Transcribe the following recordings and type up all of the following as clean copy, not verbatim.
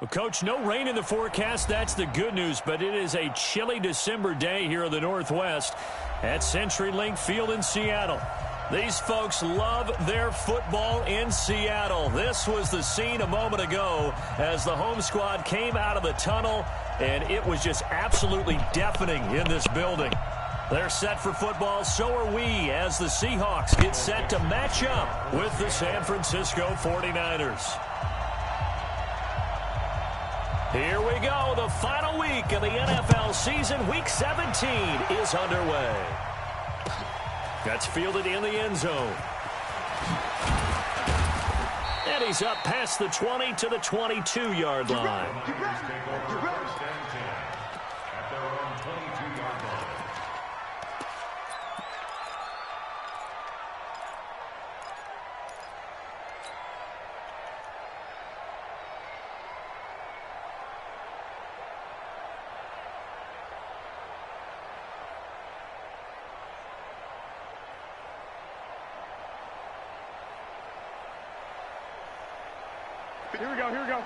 Well, Coach, no rain in the forecast. That's the good news, but it is a chilly December day here in the Northwest at CenturyLink Field in Seattle. These folks love their football in Seattle. This was the scene a moment ago as the home squad came out of the tunnel, and it was just absolutely deafening in this building. They're set for football, so are we, as the Seahawks get set to match up with the San Francisco 49ers. Here we go. The final week of the NFL season. Week 17 is underway. That's fielded in the end zone. And he's up past the 20 to the 22-yard line. Here we go, here we go.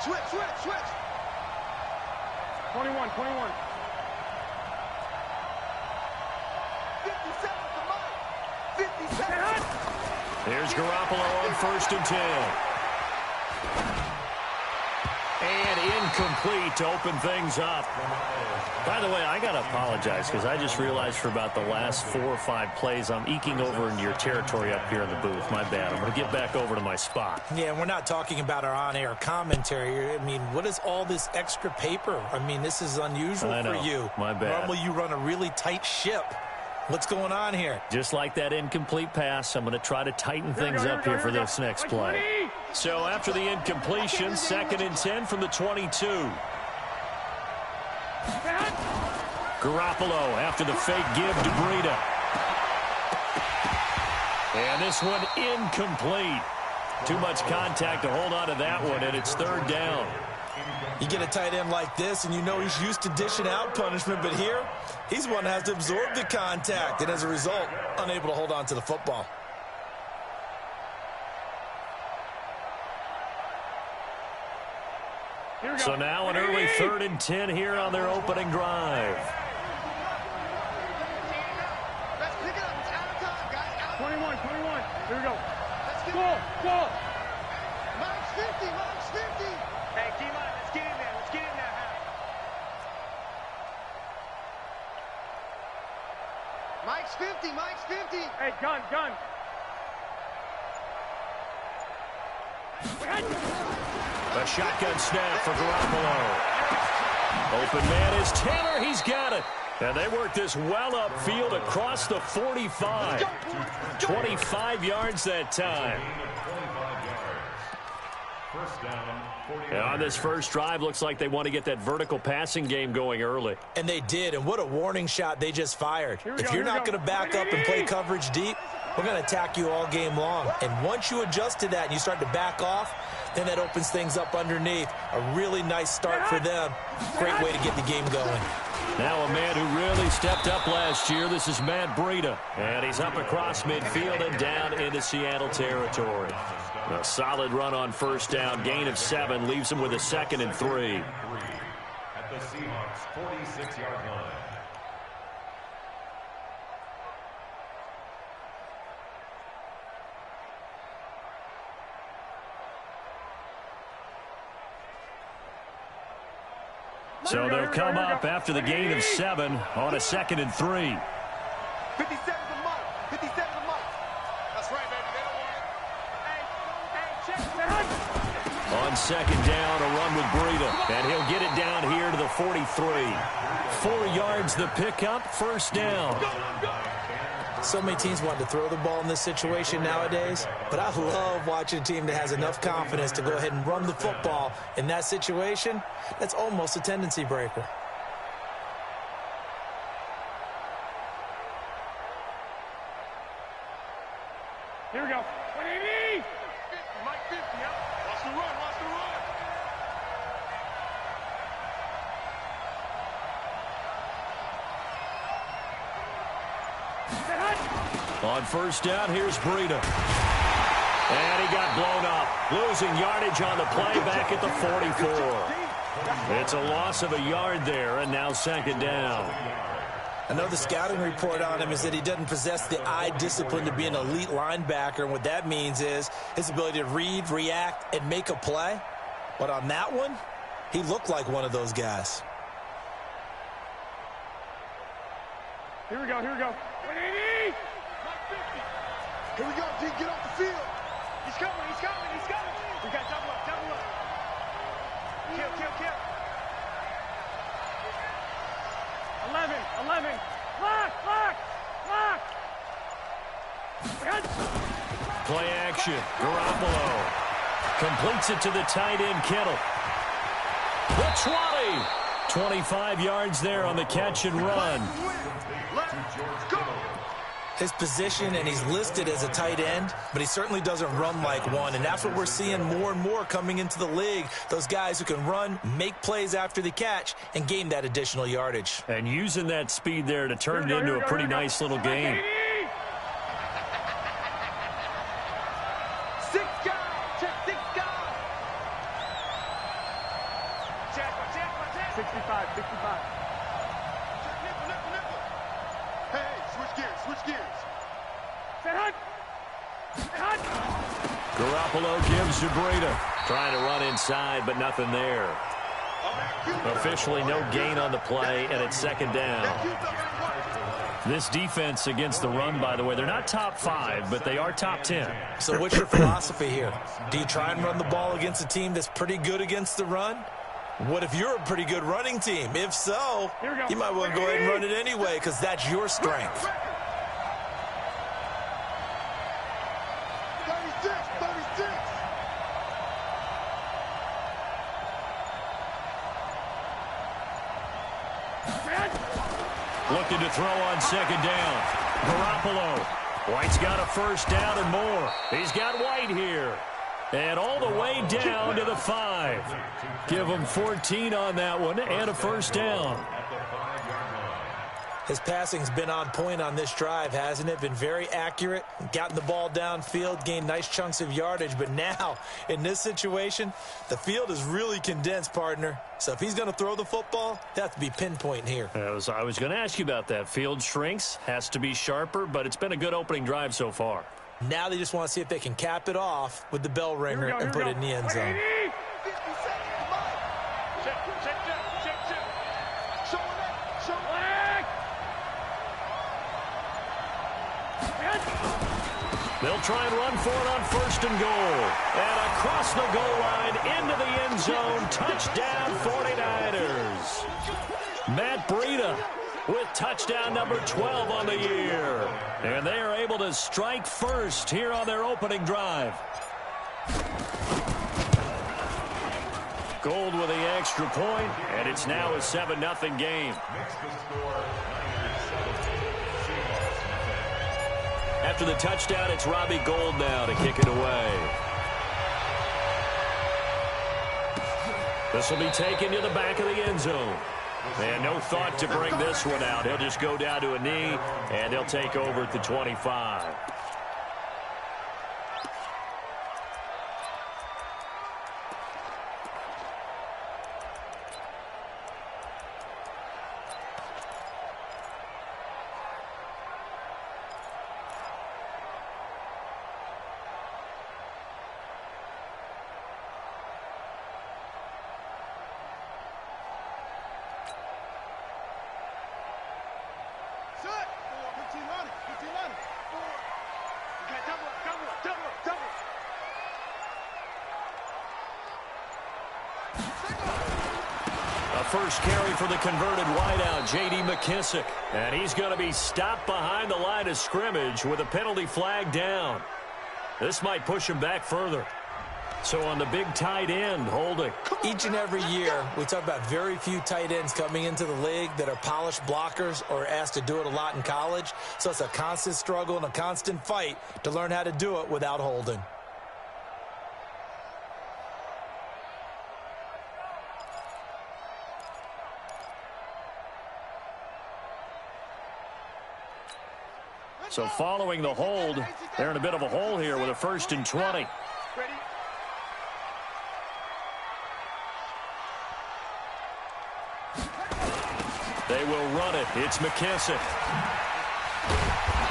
Switch. 21. 57. There's Garoppolo on 1st and 10. And incomplete to open things up. By the way, I got to apologize because I just realized for about the last 4 or 5 plays, I'm eking over into your territory up here in the booth. My bad. I'm going to get back over to my spot. Yeah, we're not talking about our on-air commentary. I mean, what is all this extra paper? I mean, this is unusual for you. My bad. Normally you run a really tight ship. What's going on here? Just like that incomplete pass, I'm going to try to tighten things up here for this next play. So after the incompletion, 2nd and 10 from the 22. Garoppolo after the fake give to Breida. And this one incomplete. Too much contact to hold on to that one, and it's 3rd down. You get a tight end like this, and you know he's used to dishing out punishment, but here, he's one that has to absorb the contact, and as a result, unable to hold on to the football. So now an early 3rd and 10 here on their opening drive. Let's pick it up. It's out of time, guys. 21. Here we go. Ball. Mike's 50. Hey, D-line, let's get in there. Mike's 50. Hey, gun. A shotgun snap for Garoppolo. Open man is Taylor. He's got it. And they work this well upfield across the 45. 25 yards that time. And on this first drive, looks like they want to get that vertical passing game going early. And they did, and what a warning shot they just fired. If you're not going to back up and play coverage deep, we're going to attack you all game long. And once you adjust to that and you start to back off, then that opens things up underneath. A really nice start for them. Great way to get the game going. Now a man who really stepped up last year. This is Matt Breida. And he's up across midfield and down into Seattle territory. A solid run on 1st down. Gain of 7 leaves him with a 2nd and 3. At the Seahawks 46-yard line. So they'll come up after the gain of 7 on a 2nd and 3. 57's a mark. That's right, baby. They don't want it. Hey, check. On 2nd down, a run with Breida. And he'll get it down here to the 43. 4 yards the pickup, 1st down. So many teams want to throw the ball in this situation nowadays, but I love watching a team that has enough confidence to go ahead and run the football. In that situation, that's almost a tendency breaker. Here we go. 180. Mike 50, yep. Watch the run. On 1st down, here's Breida. And he got blown up, losing yardage on the play back at the 44. It's a loss of a yard there, and now second down. I know the scouting report on him is that he doesn't possess the eye discipline to be an elite linebacker, and what that means is his ability to read, react, and make a play. But on that one, he looked like one of those guys. Here we go, here we go. 180! Here we go, D, get off the field. He's coming, he's coming, he's coming. We got double up, double up. Kill, kill, kill. 11, 11. Lock, lock, lock. Play action. Garoppolo completes it to the tight end, Kittle. The 20. 25 yards there on the catch and run. His position, and he's listed as a tight end, but he certainly doesn't run like one, and that's what we're seeing more and more coming into the league. Those guys who can run, make plays after the catch, and gain that additional yardage. And using that speed there to turn it into a pretty nice little game. 6 guys, check 6 guys. Check, 65, 65. Switch gears. Garoppolo gives to Breida. Trying to run inside, but nothing there. Officially no gain on the play, and it's second down. This defense against the run, by the way, they're not top 5, but they are top 10. So what's your philosophy here? Do you try and run the ball against a team that's pretty good against the run? What if you're a pretty good running team? If so, you might want to go ahead and run it anyway because that's your strength. 36. Looking to throw on second down. Garoppolo. White's got a first down and more. He's got White here. And all the way down to the 5. Give him 14 on that one and a first down. His passing's been on point on this drive, hasn't it? Been very accurate, gotten the ball downfield, gained nice chunks of yardage. But now, in this situation, the field is really condensed, partner. So if he's going to throw the football, they have to be pinpoint here. I was going to ask you about that. Field shrinks, has to be sharper, but it's been a good opening drive so far. Now they just want to see if they can cap it off with the bell ringer and put it in the end zone. They'll try and run for it on first and goal. And across the goal line into the end zone. Touchdown 49ers. Matt Breida with touchdown number 12 on the year. And they are able to strike first here on their opening drive. Gold with the extra point, and it's now a 7-0 game. After the touchdown, it's Robbie Gould now to kick it away. This will be taken to the back of the end zone. And no thought to bring this one out. He'll just go down to a knee, and he'll take over at the 25. First carry for the converted wideout, J.D. McKissick. And he's going to be stopped behind the line of scrimmage with a penalty flag down. This might push him back further. So on the big tight end, holding. Each and every year, we talk about very few tight ends coming into the league that are polished blockers or asked to do it a lot in college. So it's a constant struggle and a constant fight to learn how to do it without holding. So following the hold, they're in a bit of a hole here with a 1st and 20. They will run it. It's McKissick.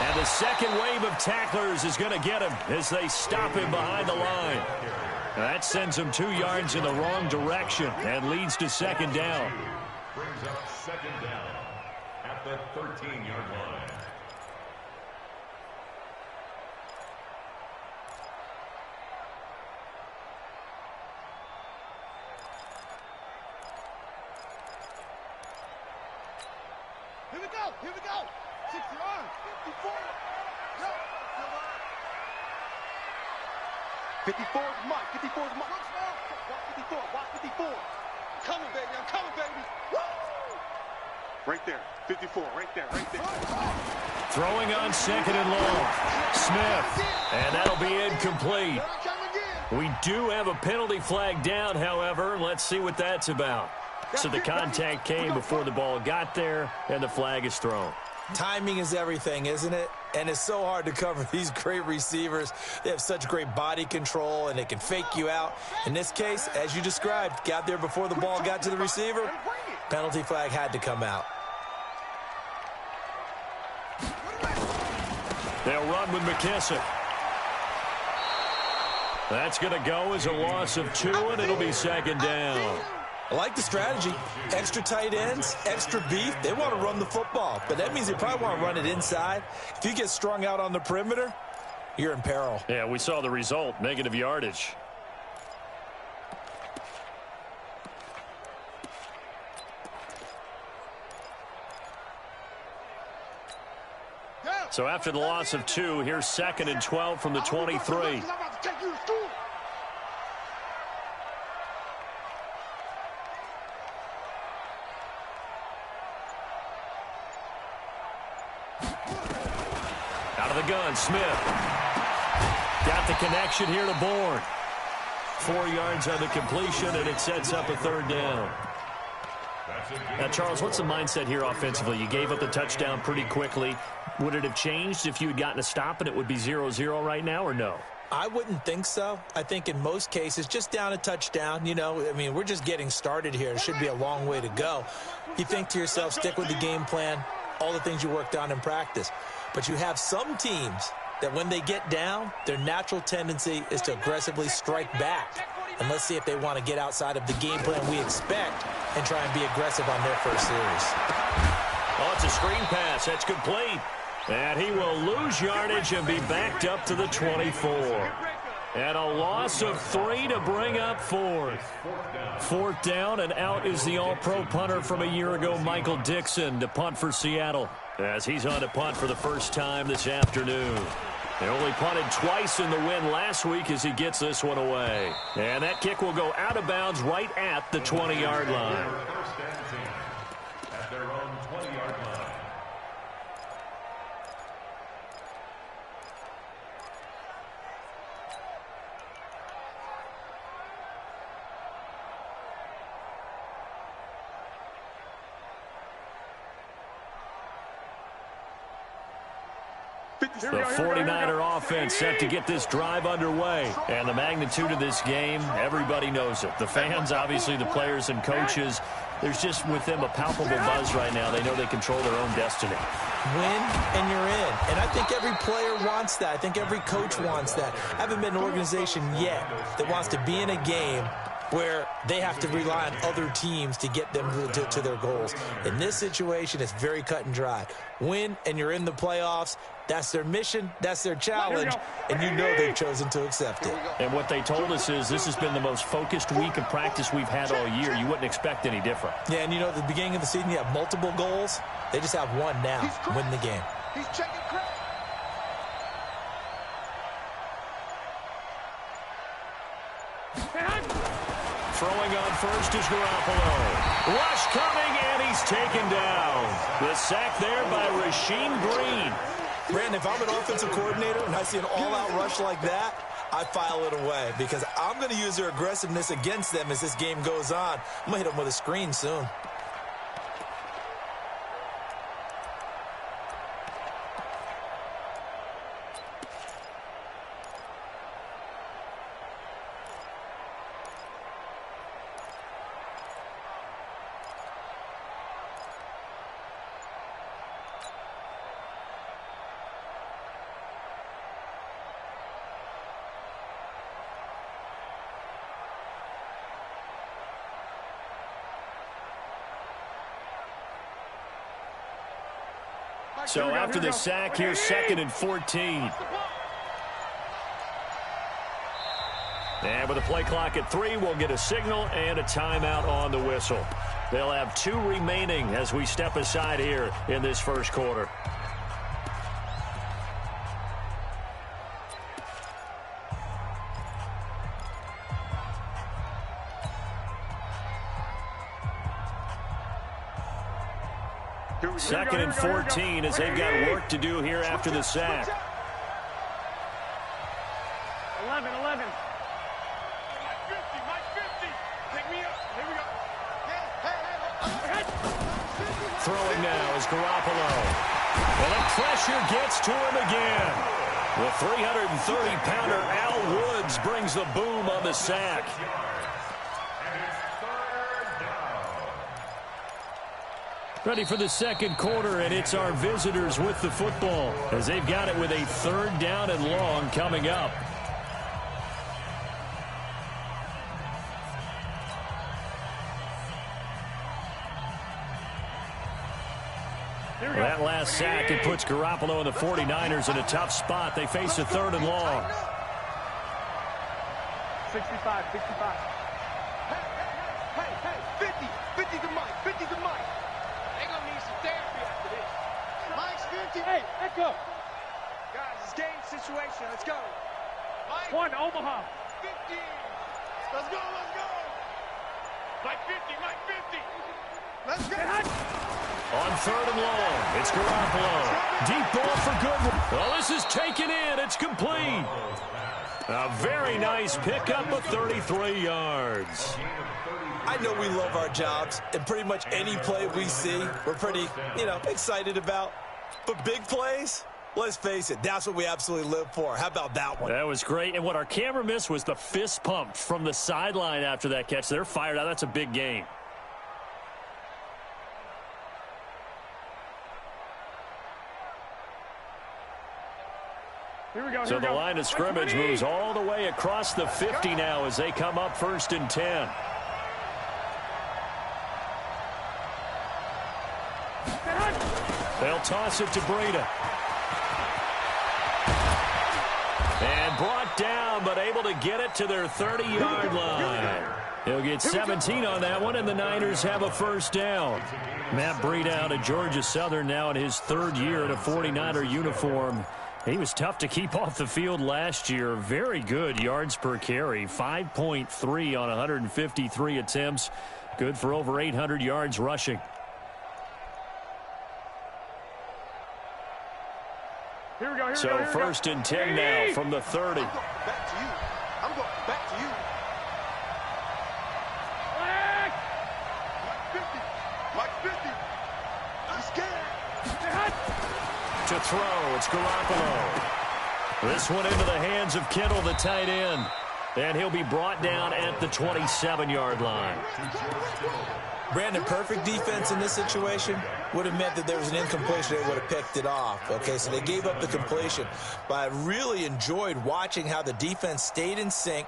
And the second wave of tacklers is going to get him as they stop him behind the line. That sends him 2 yards in the wrong direction and leads to 2nd down. Brings up 2nd down at the 13-yard line. Here we go. Here we go. 60 yards. 54. Go. 54 is Mike. 54 is Mike. Watch 54. Watch 54. I'm coming, baby. I'm coming, baby. Woo! Right there. 54. Right there. Right there. Throwing on 2nd and long. Smith. And that'll be incomplete. We do have a penalty flag down, however. Let's see what that's about. So the contact came before the ball got there, and the flag is thrown. Timing is everything, isn't it? And it's so hard to cover these great receivers. They have such great body control, and they can fake you out. In this case, as you described, got there before the ball got to the receiver. Penalty flag had to come out. They'll run with McKissick. That's going to go as a loss of 2, and it'll be 2nd down. I like the strategy. Extra tight ends, extra beef. They want to run the football, but that means they probably want to run it inside. If you get strung out on the perimeter, you're in peril. Yeah, we saw the result, negative yardage. So after the loss of 2, here's 2nd and 12 from the 23. Out of the gun, Smith. Got the connection here to Bourne. 4 yards on the completion, and it sets up a 3rd down. Now, Charles, what's the mindset here offensively? You gave up the touchdown pretty quickly. Would it have changed if you had gotten a stop and it would be 0-0 right now, or no? I wouldn't think so. I think in most cases, just down a touchdown, you know, I mean, we're just getting started here. It should be a long way to go. You think to yourself, stick with the game plan, all the things you worked on in practice. But you have some teams that when they get down, their natural tendency is to aggressively strike back. And let's see if they want to get outside of the game plan we expect and try and be aggressive on their first series. Oh, it's a screen pass. That's complete. And he will lose yardage and be backed up to the 24. And a loss of 3 to bring up 4th. 4th down, and out is the all-pro punter from a year ago, Michael Dixon, to punt for Seattle, as he's on to punt for the first time this afternoon. They only punted twice in the win last week as he gets this one away. And that kick will go out of bounds right at the 20-yard line. At their own 20-yard line. The 49er offense set to get this drive underway. And the magnitude of this game, everybody knows it. The fans, obviously the players and coaches, there's just with them a palpable buzz right now. They know they control their own destiny. Win and you're in. And I think every player wants that. I think every coach wants that. I haven't been an organization yet that wants to be in a game where they have to rely on other teams to get them to their goals. In this situation, it's very cut and dry. Win, and you're in the playoffs. That's their mission. That's their challenge. And you know they've chosen to accept it. And what they told us is this has been the most focused week of practice we've had all year. You wouldn't expect any different. Yeah, and you know, at the beginning of the season, you have multiple goals. They just have one now. Win the game. He's checking crack. Throwing on first is Garoppolo. Rush coming, and he's taken down. The sack there by Rasheem Green. Brandon, if I'm an offensive coordinator and I see an all-out rush like that, I file it away because I'm going to use their aggressiveness against them as this game goes on. I'm going to hit them with a screen soon. So after the sack, here's 2nd and 14. And with the play clock at 3, we'll get a signal and a timeout on the whistle. They'll have 2 remaining as we step aside here in this first quarter. Second and 14 as they've got work to do here after the sack. 11. Mike 50. Pick me up. Here we go. Hey. Throwing now is Garoppolo. Well, the pressure gets to him again. The 330-pounder Al Woods brings the boom on the sack. Ready for the second quarter, and it's our visitors with the football as they've got it with a 3rd down and long coming up. That last sack, it puts Garoppolo and the 49ers in a tough spot. They face a 3rd and long. 65. Hey, 50 to Mike. 50 to Mike. They're going to need some therapy after this. Mike's 50. Hey, let's go. Guys, it's game situation. Let's go. Mike. 1, Omaha. 50. Let's go. Mike 50. Let's go. On 3rd and long, it's Garoppolo. Deep ball for good. Well, this is taken in. It's complete. A very nice pickup of 33 yards. I know we love our jobs, and pretty much any play we see, we're pretty, excited about. But big plays, let's face it, that's what we absolutely live for. How about that one? That was great. And what our camera missed was the fist pump from the sideline after that catch. They're fired out. That's a big game. So the line of scrimmage moves all the way across the 50 now as they come up 1st and 10. They'll toss it to Breida. And brought down, but able to get it to their 30-yard line. They'll get 17 on that one, and the Niners have a 1st down. Matt Breida out of Georgia Southern now in his 3rd year in a 49er uniform. He was tough to keep off the field last year. Very good yards per carry. 5.3 on 153 attempts. Good for over 800 yards rushing. Here we go. So 1st and 10 now from the 30. I'm going back to you. Mike 50. I'm scared. To throw, it's Garoppolo. This one into the hands of Kittle, the tight end. And he'll be brought down at the 27-yard line. Brandon, perfect defense in this situation would have meant that there was an incompletion. They would have picked it off. Okay, so they gave up the completion. But I really enjoyed watching how the defense stayed in sync,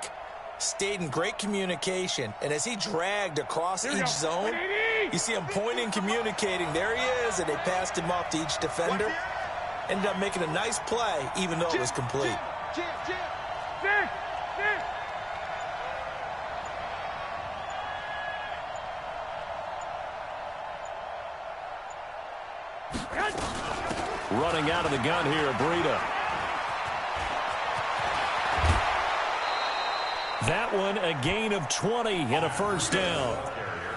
stayed in great communication. And as he dragged across each zone, you see him pointing, communicating. There he is, and they passed him off to each defender. Ended up making a nice play, even though it was complete. Running out of the gun here, Breida. That one, a gain of 20 and a 1st down.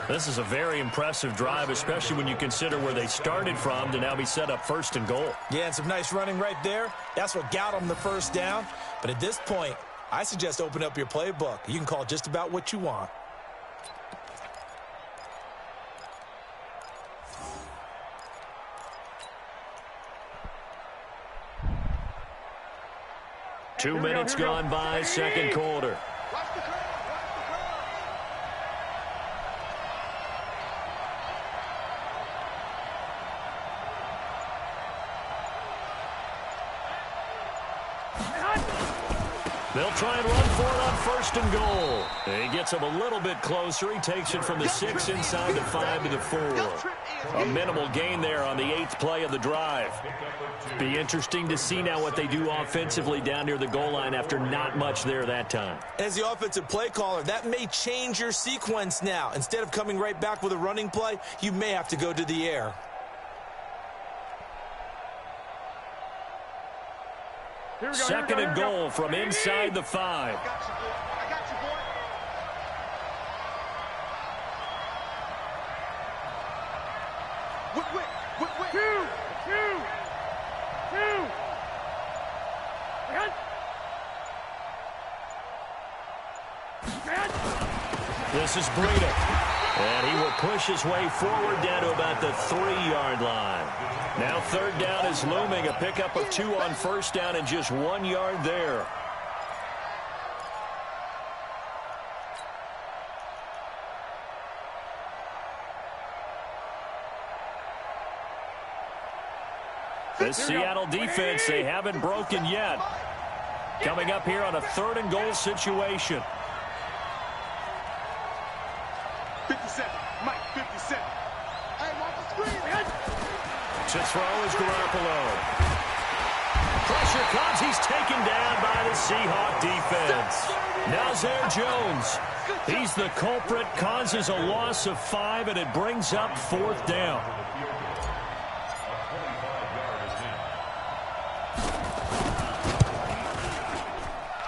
This is a very impressive drive, especially when you consider where they started from to now be set up 1st and goal. Yeah, and some nice running right there. That's what got them the 1st down. But at this point, I suggest open up your playbook. You can call just about what you want. Two minutes gone by, second quarter. They'll try and run for it on 1st and goal. He gets him a little bit closer. He takes it from the 6 inside the 5 to the 4. A minimal gain there on the 8th play of the drive. Be interesting to see now what they do offensively down near the goal line after not much there that time. As the offensive play caller, that may change your sequence now. Instead of coming right back with a running play, you may have to go to the air. Second and goal from inside the 5. I got you, boy. Whip. Two. This is Breida. And he will push his way forward down to about the 3-yard line. Now 3rd down is looming. A pickup of 2 on 1st down and just 1 yard there. The Seattle defense, they haven't broken yet. Coming up here on a 3rd and goal situation. 57. Mike, 57. Hey, watch the screen. To throw is Garoppolo. Pressure comes. He's taken down by the Seahawk defense. Now Zare Jones. He's the culprit, causes a loss of 5, and it brings up 4th down.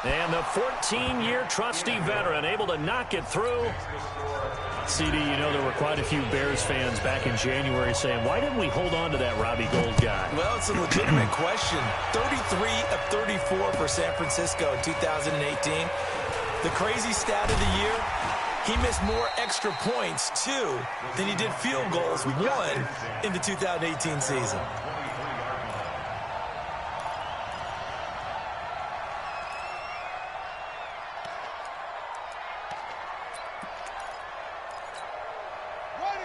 And the 14-year trusty veteran able to knock it through. CD, you know there were quite a few Bears fans back in January saying, why didn't we hold on to that Robbie Gould guy? Well, it's a legitimate question. 33 of 34 for San Francisco in 2018. The crazy stat of the year, he missed more extra points, 2, than he did field goals, 1, in the 2018 season.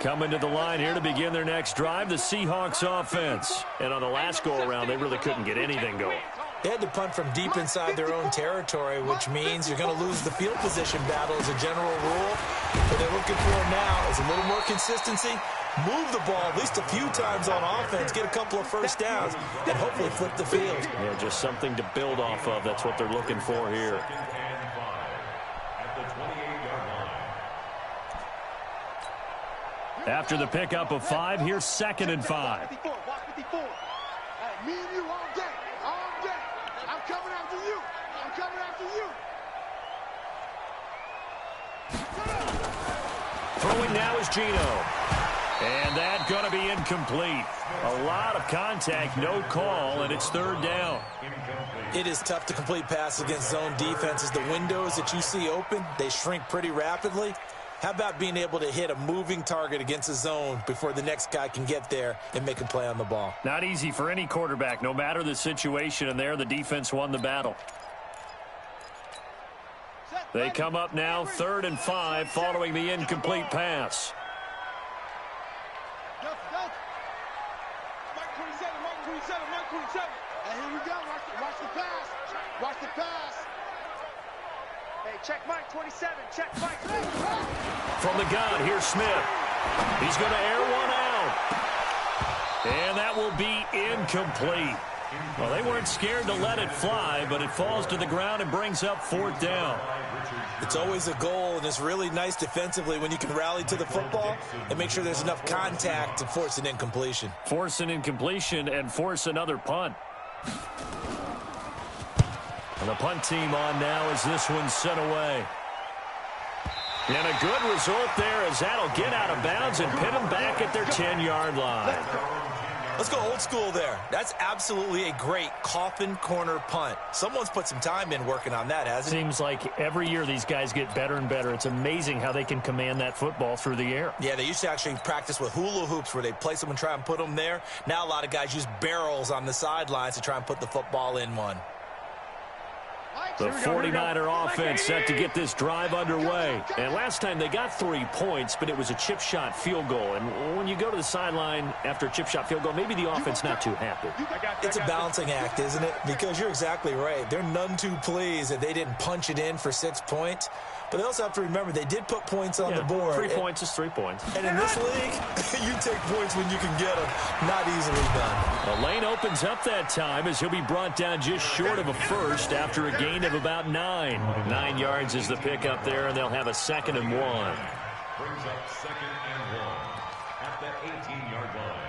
Coming to the line here to begin their next drive, the Seahawks offense. And on the last go-around, they really couldn't get anything going. They had to punt from deep inside their own territory, which means you're going to lose the field position battle as a general rule. What they're looking for now is a little more consistency, move the ball at least a few times on offense, get a couple of 1st downs, and hopefully flip the field. Yeah, just something to build off of. That's what they're looking for here. After the pickup of 5, here's 2nd and 5. 54. Hey, me and you all day. I'm coming after you. Throwing now is Geno. And that's going to be incomplete. A lot of contact, no call, and it's 3rd down. It is tough to complete passes against zone defenses. The windows that you see open, they shrink pretty rapidly. How about being able to hit a moving target against a zone before the next guy can get there and make a play on the ball? Not easy for any quarterback, no matter the situation, and there the defense won the battle. They come up now 3rd and 5 following the incomplete pass. Mike 27. And here we go. Watch the pass. Hey, check Mike 27. Check Mike. From the gun, here's Smith. He's going to air one out. And that will be incomplete. Well, they weren't scared to let it fly, but it falls to the ground and brings up 4th down. It's always a goal, and it's really nice defensively when you can rally to the football and make sure there's enough contact to force an incompletion. Force an incompletion and force another punt. And the punt team on now as this one's sent away. And a good result there as that'll get out of bounds and pin them back at their 10-yard line. Let's go old school there. That's absolutely a great coffin corner punt. Someone's put some time in working on that, hasn't it? Seems like every year these guys get better and better. It's amazing how they can command that football through the air. Yeah, they used to actually practice with hula hoops where they place them and try and put them there. Now a lot of guys use barrels on the sidelines to try and put the football in one. Mike, The 49er offense set to get this drive underway. And last time they got 3 points, but it was a chip shot field goal. And when you go to the sideline after a chip shot field goal, maybe the offense not too happy. It's a balancing act, isn't it? Because you're exactly right. They're none too pleased that they didn't punch it in for 6 points. But they also have to remember they did put points on the board. 3 points is 3 points. And in this league, you take points when you can get them. Not easily done. The lane opens up that time as he'll be brought down just short of a first after a gain of about 9. 9 yards is the pickup there, and they'll have a 2nd and 1. Brings up 2nd and 1 at the 18-yard line.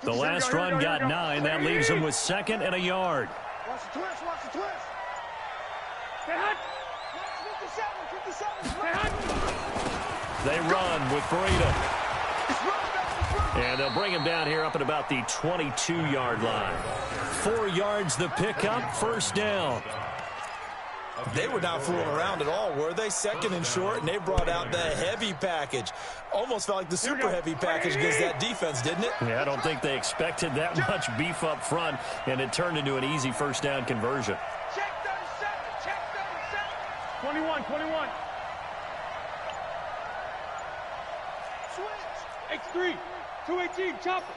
The last run got 9. That leaves him with 2nd and a yard. Watch the twist, watch the twist. Stay hot. 57. They run with Breida. And they'll bring him down here up at about the 22-yard line. 4 yards the pickup, 1st down. They were not fooling around at all, were they? 2nd and short, and they brought out the heavy package. Almost felt like the super heavy package against that defense, didn't it? Yeah, I don't think they expected that much beef up front, and it turned into an easy 1st down conversion. Check 37, check 37. 21, 21. Switch. X3, 218, chopper.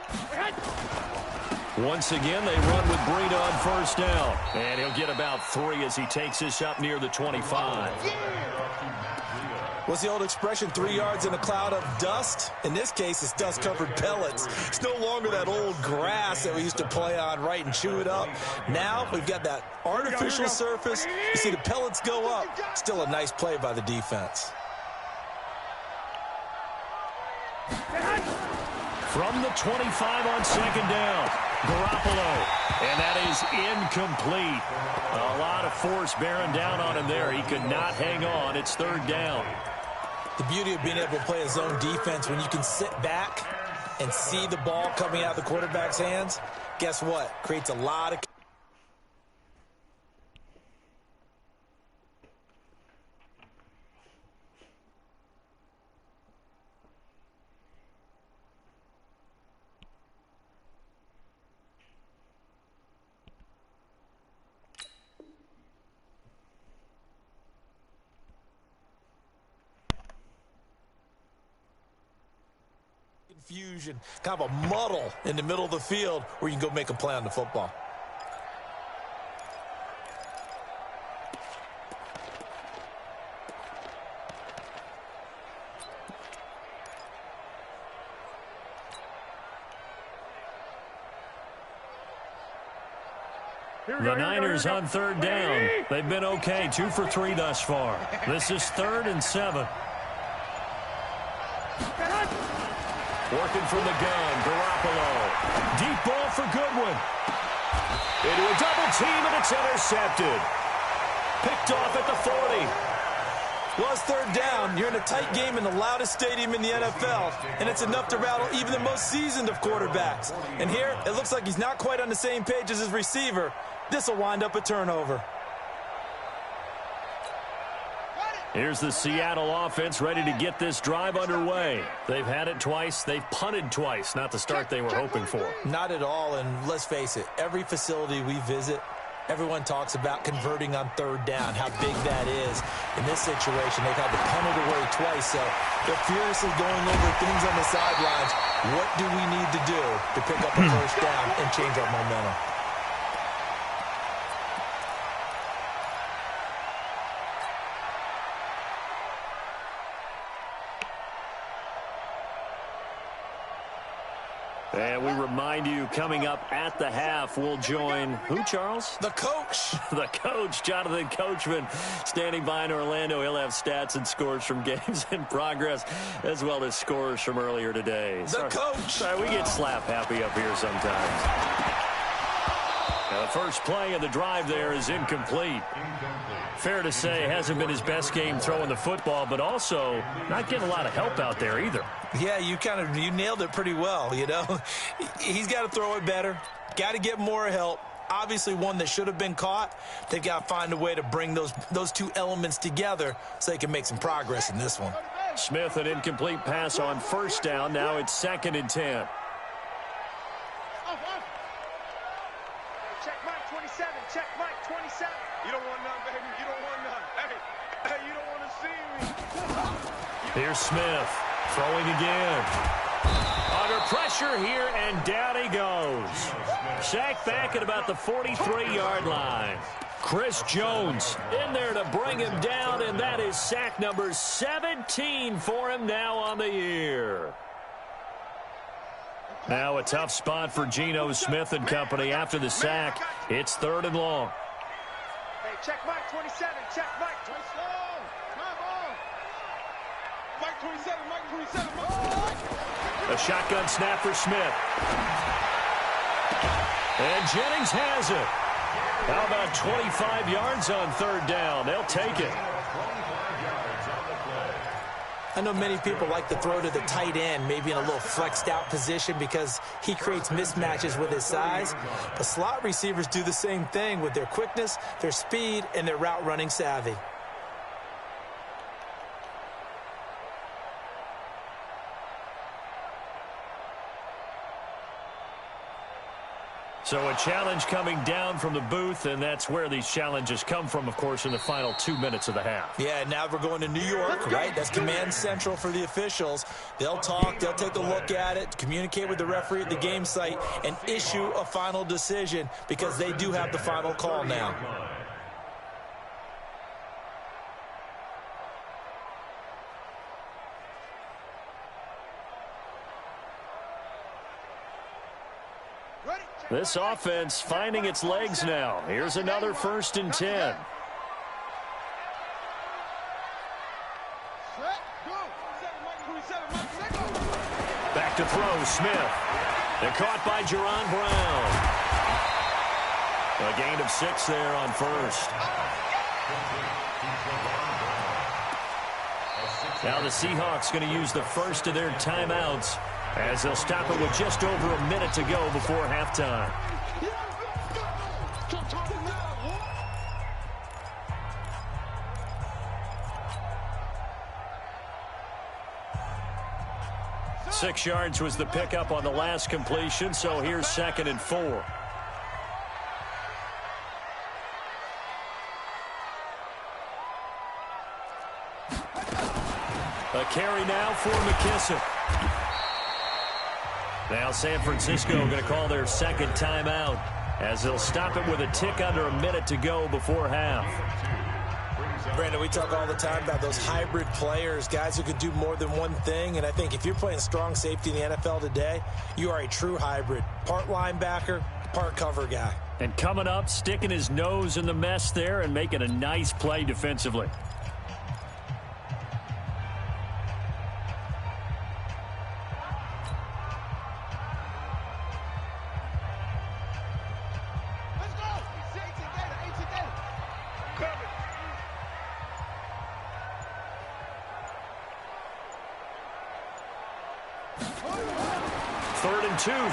Once again, they run with Breida on 1st down. And he'll get about 3 as he takes this up near the 25. What's the old expression, 3 yards in a cloud of dust? In this case, it's dust-covered pellets. It's no longer that old grass that we used to play on, right, and chew it up. Now we've got that artificial surface. You see the pellets go up. Still a nice play by the defense. From the 25 on 2nd down, Garoppolo. And that is incomplete. A lot of force bearing down on him there. He could not hang on. It's 3rd down. The beauty of being able to play a zone defense when you can sit back and see the ball coming out of the quarterback's hands, guess what? Creates a lot of... confusion, kind of a muddle in the middle of the field where you can go make a play on the football. The Niners on 3rd down. They've been okay, 2 for 3 thus far. This is 3rd and 7. Working from the gun, Garoppolo. Deep ball for Goodwin. Into a double team, and it's intercepted. Picked off at the 40. Well, it's 3rd down. You're in a tight game in the loudest stadium in the NFL, and it's enough to rattle even the most seasoned of quarterbacks. And here, it looks like he's not quite on the same page as his receiver. This will wind up a turnover. Here's the Seattle offense ready to get this drive underway. They've had it twice. They've punted twice. Not the start they were hoping for. Not at all, and let's face it, every facility we visit, everyone talks about converting on 3rd down, how big that is. In this situation, they've had to punt it away twice, so they're furiously going over things on the sidelines. What do we need to do to pick up a 1st down and change our momentum? And we remind you, coming up at the half, we'll join who, Charles? The coach. The coach, Jonathan Coachman, standing by in Orlando. He'll have stats and scores from games in progress, as well as scores from earlier today. The coach. Sorry, we get slap happy up here sometimes. The first play of the drive there is incomplete. Fair to say, hasn't been his best game throwing the football, but also not getting a lot of help out there either. Yeah, you nailed it pretty well, you know. He's got to throw it better, got to get more help. Obviously one that should have been caught. They've got to find a way to bring those two elements together so they can make some progress in this one. Smith, an incomplete pass on first down. Now it's 2nd and 10. Check Mike 27. Check Mike 27. You don't want none, baby. You don't want none. Hey, you don't want to see me. Here's Smith throwing again. Under pressure here, and down he goes. Sacked back at about the 43-yard line. Chris Jones in there to bring him down, and that is sack number 17 for him now on the year. Now a tough spot for Geno Smith and company after the sack. It's 3rd and long. Hey, check Mike 27. Check Mike 27. Mike 27. Mike 27. A shotgun snap for Smith. And Jennings has it. How about 25 yards on 3rd down? They'll take it. I know many people like to throw to the tight end, maybe in a little flexed out position because he creates mismatches with his size. But slot receivers do the same thing with their quickness, their speed, and their route running savvy. So a challenge coming down from the booth, and that's where these challenges come from, of course, in the final 2 minutes of the half. Yeah, now we're going to New York, right? That's command central for the officials. They'll talk, they'll take a look at it, communicate with the referee at the game site, and issue a final decision because they do have the final call now. This offense finding its legs now. Here's another 1st and 10. Back to throw, Smith. They're caught by Jerron Brown. A gain of 6 there on 1st. Now the Seahawks going to use the first of their timeouts as they'll stop it with just over a minute to go before halftime. Six yards was the pickup on the last completion, so here's 2nd and 4. A carry now for McKissick. Now San Francisco going to call their 2nd timeout as they'll stop it with a tick under a minute to go before half. Brandon, we talk all the time about those hybrid players, guys who can do more than one thing, and I think if you're playing strong safety in the NFL today, you are a true hybrid. Part linebacker, part cover guy. And coming up, sticking his nose in the mess there and making a nice play defensively.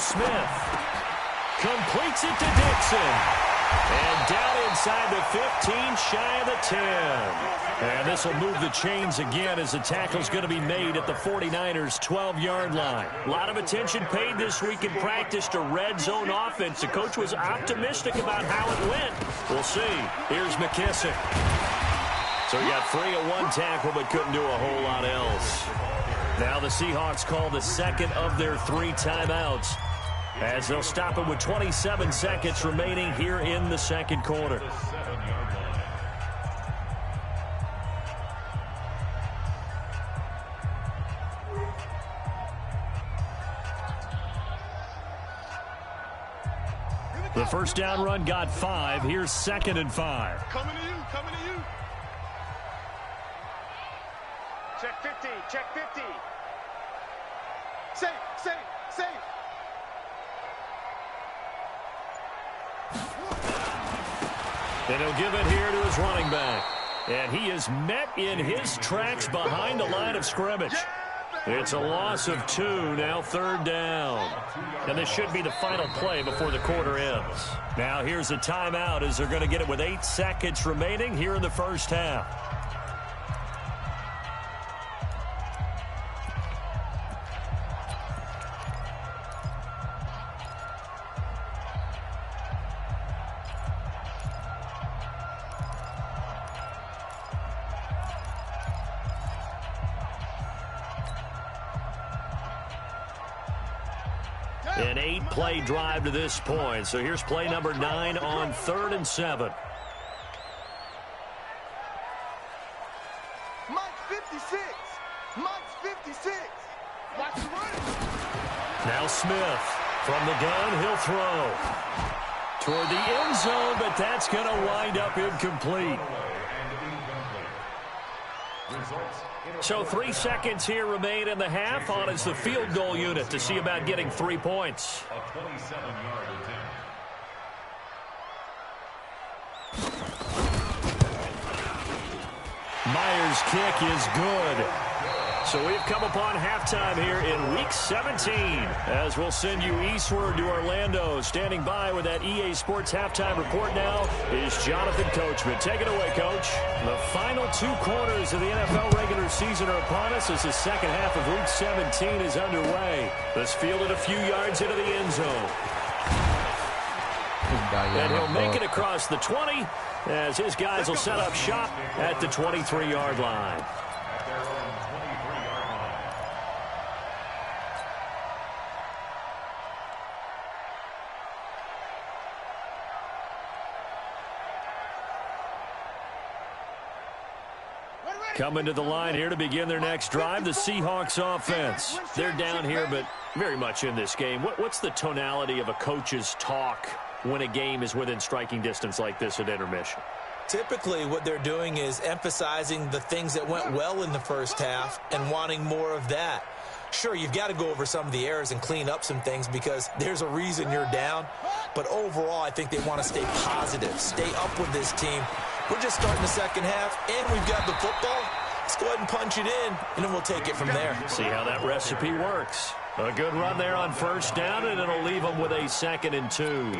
Smith completes it to Dixon. And down inside the 15, shy of the 10. And this will move the chains again as the tackle's going to be made at the 49ers' 12-yard line. A lot of attention paid this week in practice to red zone offense. The coach was optimistic about how it went. We'll see. Here's McKissick. So he got free of one tackle but couldn't do a whole lot else. Now the Seahawks call the 2nd of their 3 timeouts as they'll stop it with 27 seconds remaining here in the 2nd quarter. The first down run got 5. Here's 2nd and 5. Coming to you, coming to you. Check 50, check 50. Safe. And he'll give it here to his running back. And he is met in his tracks behind the line of scrimmage. It's a loss of 2, now 3rd down. And this should be the final play before the quarter ends. Now here's a timeout as they're going to get it with 8 seconds remaining here in the first half. An 8-play drive to this point. So here's play number 9 on 3rd and 7. Mike's 56. Mike's 56. Watch the run. Now Smith from the gun. He'll throw toward the end zone, but that's going to wind up incomplete. So 3 seconds here remain in the half. On is the field goal unit to see about getting 3 points. A 27-yard attempt. Myers' kick is good. So we've come upon halftime here in Week 17 as we'll send you eastward to Orlando. Standing by with that EA Sports halftime report now is Jonathan Coachman. Take it away, Coach. The final 2 quarters of the NFL regular season are upon us as the second half of Week 17 is underway. This fielded a few yards into the end zone. And he'll make it across the 20 as his guys will set up shop at the 23-yard line. Coming to the line here to begin their next drive, the Seahawks offense. They're down here, but very much in this game. What's the tonality of a coach's talk when a game is within striking distance like this at intermission? Typically, what they're doing is emphasizing the things that went well in the first half and wanting more of that. Sure, you've got to go over some of the errors and clean up some things because there's a reason you're down. But overall, I think they want to stay positive, stay up with this team. We're just starting the second half, and we've got the football. Let's go ahead and punch it in, and then we'll take it from there. See how that recipe works. A good run there on first down, and it'll leave them with a 2nd and 2.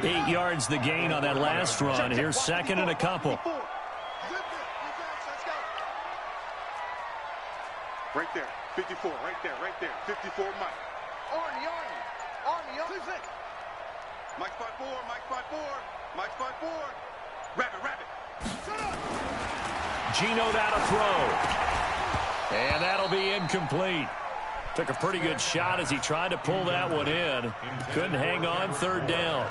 8 yards the gain on that last run. Here's 2nd and a couple. Right there, 54, right there, 54, Mike. Arnie. Mike 5-4, Mike 5-4. Rabbit. Geno down a throw. And that'll be incomplete. Took a pretty good shot as he tried to pull that one in. Couldn't hang on, 3rd down.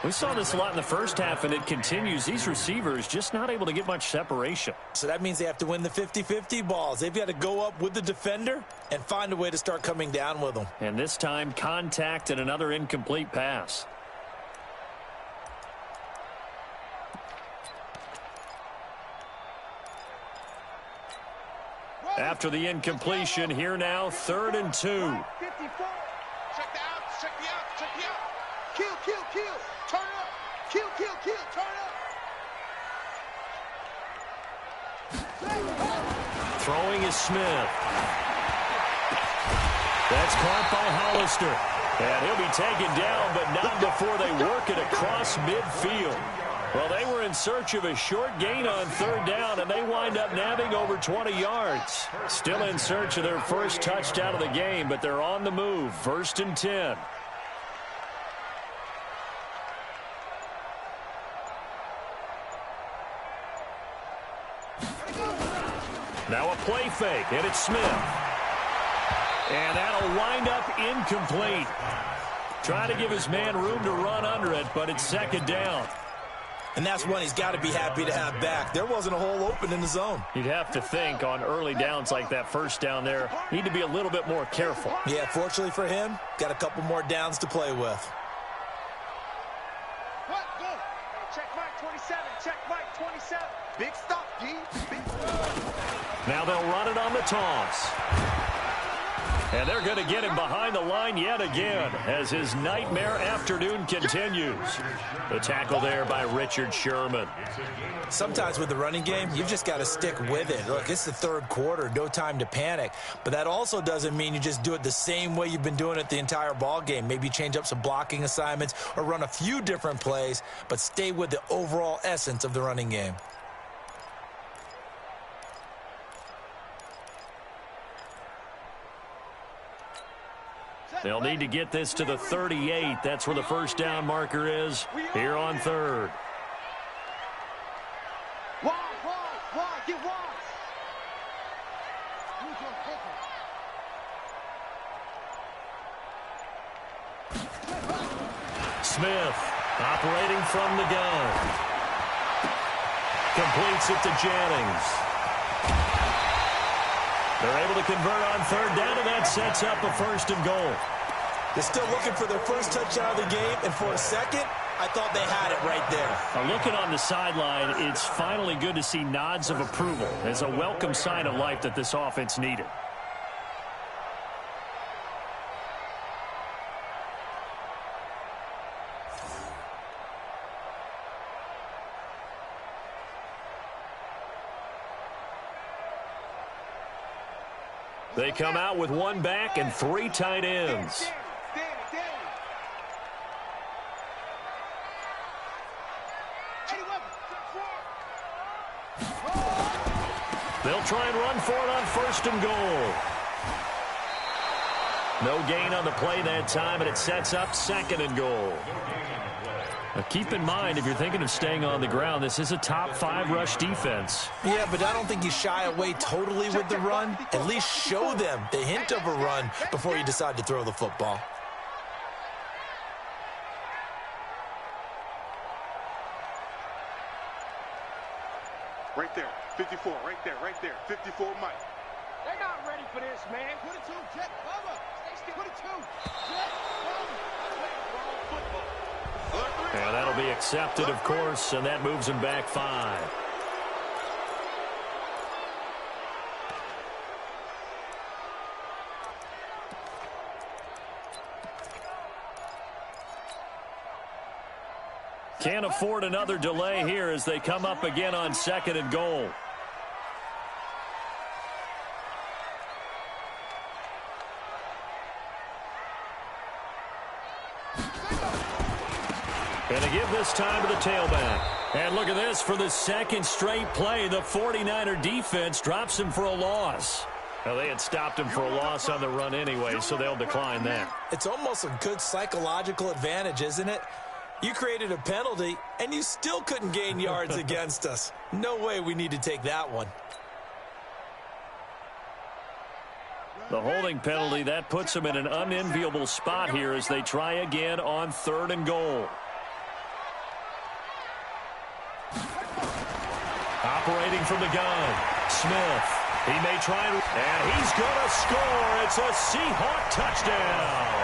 We saw this a lot in the first half, and it continues. These receivers just not able to get much separation. So that means they have to win the 50-50 balls. They've got to go up with the defender and find a way to start coming down with them. And this time, contact and another incomplete pass. After the incompletion, here now, 3rd and 2. 54. Check the out. Kill. Turn up. Kill. Turn up. Throwing is Smith. That's caught by Hollister. And he'll be taken down, but not before they work it across midfield. Well, they were in search of a short gain on 3rd down, and they wind up nabbing over 20 yards. Still in search of their first touchdown of the game, but they're on the move. 1st and 10. Now a play fake, and it's Smith. And that'll wind up incomplete. Trying to give his man room to run under it, but it's 2nd down. And that's one he's got to be happy to have back. There wasn't a hole open in the zone. You'd have to think on early downs like that first down there, need to be a little bit more careful. Yeah, fortunately for him, got a couple more downs to play with. What? Go. Check Mike 27. Big stuff, D. Big stuff. Now they'll run it on the toss. And they're going to get him behind the line yet again as his nightmare afternoon continues. The tackle there by Richard Sherman. Sometimes with the running game, you've just got to stick with it. Look, it's the third quarter, no time to panic. But that also doesn't mean you just do it the same way you've been doing it the entire ball game. Maybe change up some blocking assignments or run a few different plays, but stay with the overall essence of the running game. They'll need to get this to the 38. That's where the first down marker is here on third. Smith operating from the gun. Completes it to Jennings. They're able to convert on third down, and that sets up a 1st and goal. They're still looking for their first touchdown of the game, and for a second, I thought they had it right there. Now looking on the sideline, it's finally good to see nods of approval as a welcome sign of life that this offense needed. They come out with one back and 3 tight ends. They'll try and run for it on 1st and goal. No gain on the play that time, and it sets up 2nd and goal. Now keep in mind, if you're thinking of staying on the ground, this is a top 5 rush defense. Yeah, but I don't think you shy away totally with the run. At least show them the hint of a run before you decide to throw the football. Right there, 54, right there, 54, Mike. They're not ready for this, man. 22, jet cover. Stay still. 22, jet cover. Football. And that'll be accepted, of course, and that moves him back 5. Can't afford another delay here as they come up again on 2nd and goal. And to give this time to the tailback. And look at this, for the 2nd straight play, the 49er defense drops him for a loss. Well, they had stopped him for a loss on the run anyway, so they'll decline that. It's almost a good psychological advantage, isn't it? You created a penalty, and you still couldn't gain yards against us. No way we need to take that one. The holding penalty, that puts them in an unenviable spot here as they try again on 3rd and goal. Operating from the gun, Smith. He may try and he's going to score. It's a Seahawk touchdown.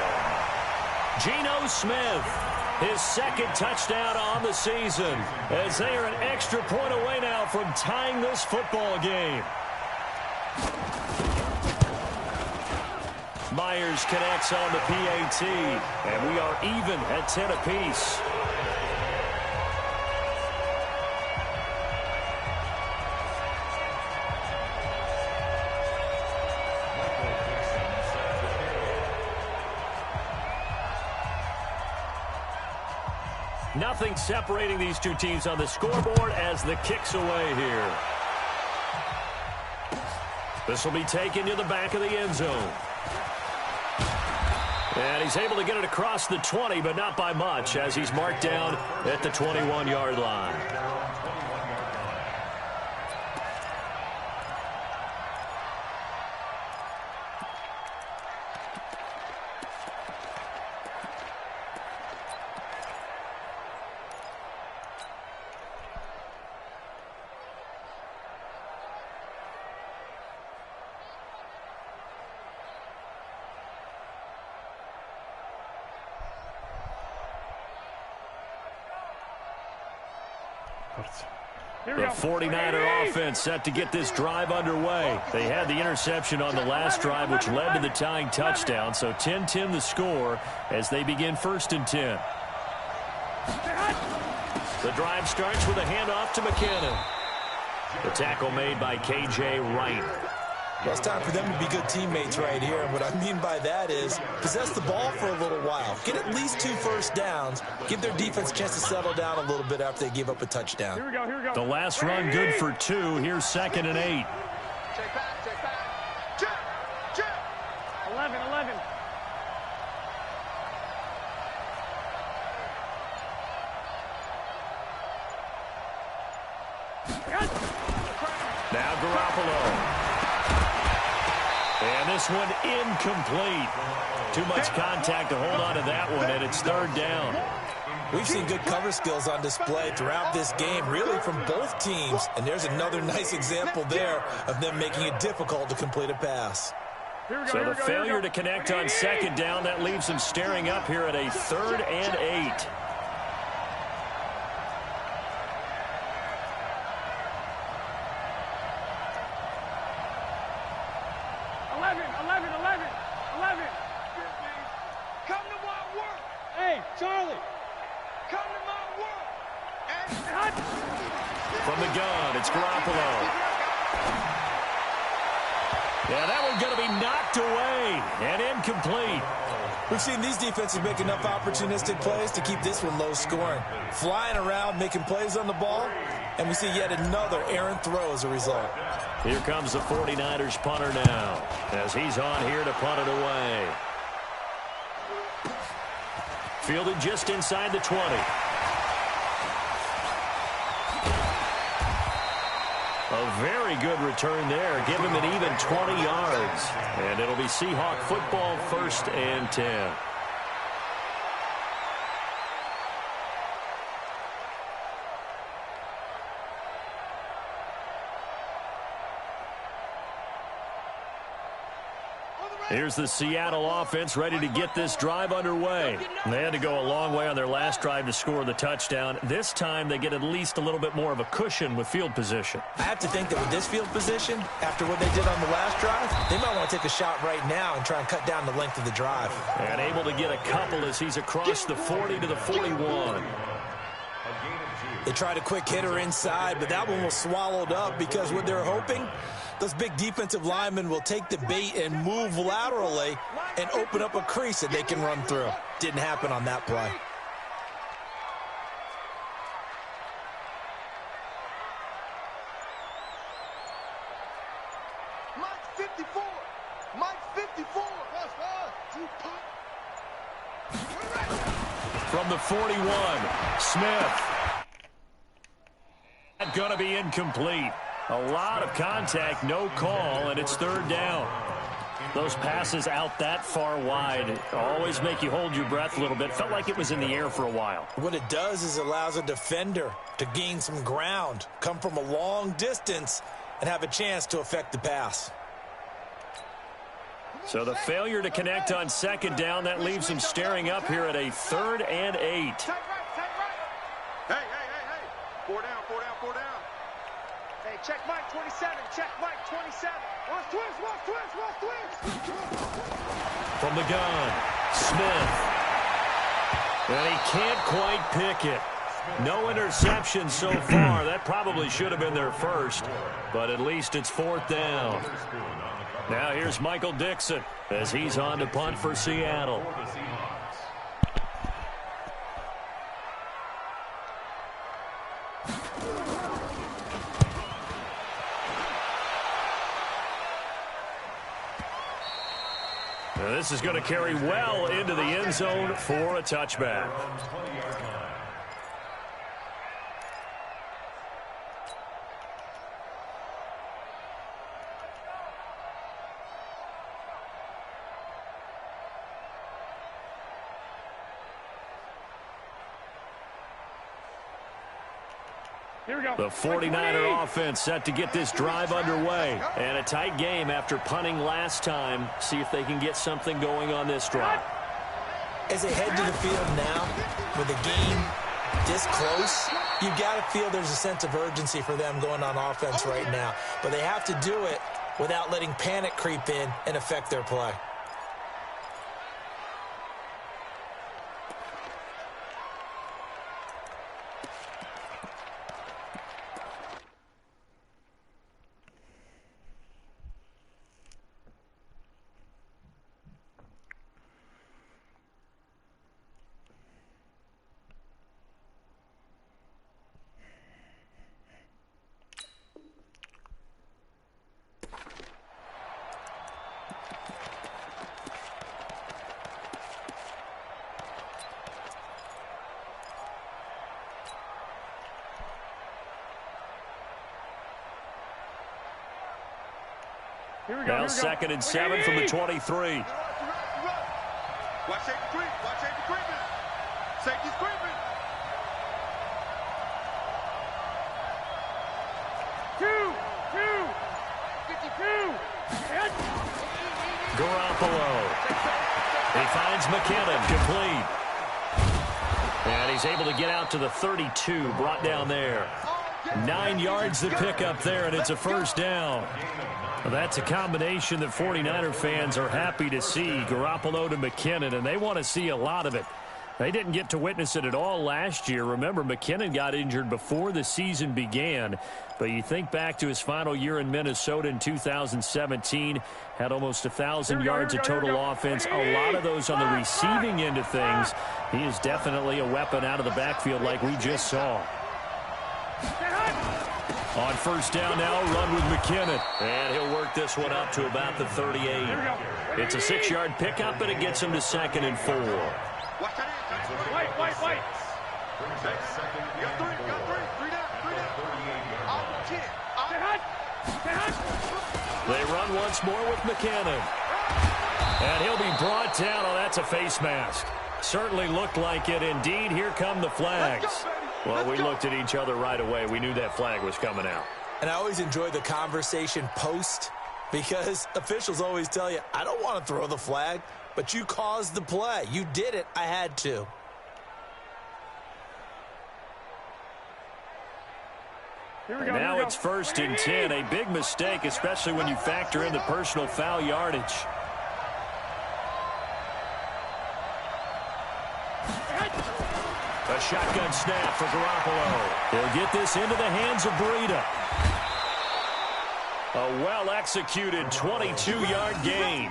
Geno Smith, his 2nd touchdown on the season, as they are an extra point away now from tying this football game. Myers connects on the PAT, and we are even at 10 apiece. Nothing separating these two teams on the scoreboard as the kick's away here. This will be taken to the back of the end zone. And he's able to get it across the 20, but not by much, as he's marked down at the 21-yard line. The 49er offense set to get this drive underway. They had the interception on the last drive, which led to the tying touchdown. So 10-10 the score as they begin 1st and 10. The drive starts with a handoff to McKinnon. The tackle made by K.J. Wright. Well, it's time for them to be good teammates right here. And what I mean by that is possess the ball for a little while. Get at least 2 first downs. Give their defense a chance to settle down a little bit after they give up a touchdown. Here we go, here we go. The last run good for 2. Here's 2nd and 8. Check back, check back. Check. 11. Now Garoppolo. And this one incomplete. Too much contact to hold on to that one, and it's 3rd down. We've seen good cover skills on display throughout this game, really from both teams. And there's another nice example there of them making it difficult to complete a pass. So the failure to connect on 2nd down, that leaves them staring up here at a 3rd and 8. Come to my work. Hey, Charlie. Come to my work. From the gun, it's Garoppolo. Yeah, that one's going to be knocked away and incomplete. We've seen these defenses make enough opportunistic plays to keep this one low scoring. Flying around, making plays on the ball, and we see yet another errant throw as a result. Here comes the 49ers punter now as he's on here to punt it away. Fielded just inside the 20. A very good return there. Give him an even 20 yards. And it'll be Seahawk football, 1st and 10. Here's the Seattle offense ready to get this drive underway. They had to go a long way on their last drive to score the touchdown. This time they get at least a little bit more of a cushion with field position. I have to think that with this field position, after what they did on the last drive, they might want to take a shot right now and try and cut down the length of the drive. And able to get a couple as he's across the 40 to the 41. They tried a quick hitter inside, but that one was swallowed up because what they're hoping, those big defensive linemen will take the bait and move laterally and open up a crease that they can run through. Didn't happen on that play. Mike 54. Mike 54. From the 41, Smith. Going to be incomplete. A lot of contact, no call, and it's 3rd down. Those passes out that far wide always make you hold your breath a little bit. Felt like it was in the air for a while. What it does is it allows a defender to gain some ground, come from a long distance, and have a chance to affect the pass. So the failure to connect on 2nd down, that leaves them staring up here at a 3rd and 8. Hey. 4 down. Hey, check Mike 27. Check Mike 27. Watch twist. From the gun, Smith. And he can't quite pick it. No interception so far. That probably should have been their first, but at least it's 4th down. Now here's Michael Dixon as he's on to punt for Seattle. Now this is going to carry well into the end zone for a touchback. The 49er offense set to get this drive underway. And a tight game after punting last time. See if they can get something going on this drive. As they head to the field now with a game this close, you got to feel there's a sense of urgency for them going on offense right now. But they have to do it without letting panic creep in and affect their play. Now 2nd and 7 from the 23. Watch safety creep. Watch safety creeping. Safety's creeping. 52. Garoppolo. He finds McKinnon complete. And he's able to get out to the 32, brought down there. 9 yards to pick up there, and it's a first down. Well, that's a combination that 49er fans are happy to see, Garoppolo to McKinnon, and they want to see a lot of it. They didn't get to witness it at all last year. Remember, McKinnon got injured before the season began. But you think back to his final year in Minnesota in 2017, had almost 1,000 yards of total offense, a lot of those on the receiving end of things. He is definitely a weapon out of the backfield like we just saw. On first down now, run with McKinnon. And he'll work this one up to about the 38. It's a 6-yard pickup, and it gets him to 2nd and 4. Wait. You got three down. They run once more with McKinnon. And he'll be brought down. Oh, that's a face mask. Certainly looked like it. Indeed, here come the flags. Well, we looked at each other right away. We knew that flag was coming out. And I always enjoy the conversation post because officials always tell you, I don't want to throw the flag, but you caused the play. You did it. I had to. And now it's 1st and 10. A big mistake, especially when you factor in the personal foul yardage. A shotgun snap for Garoppolo. He'll get this into the hands of Breida. A well-executed 22-yard gain.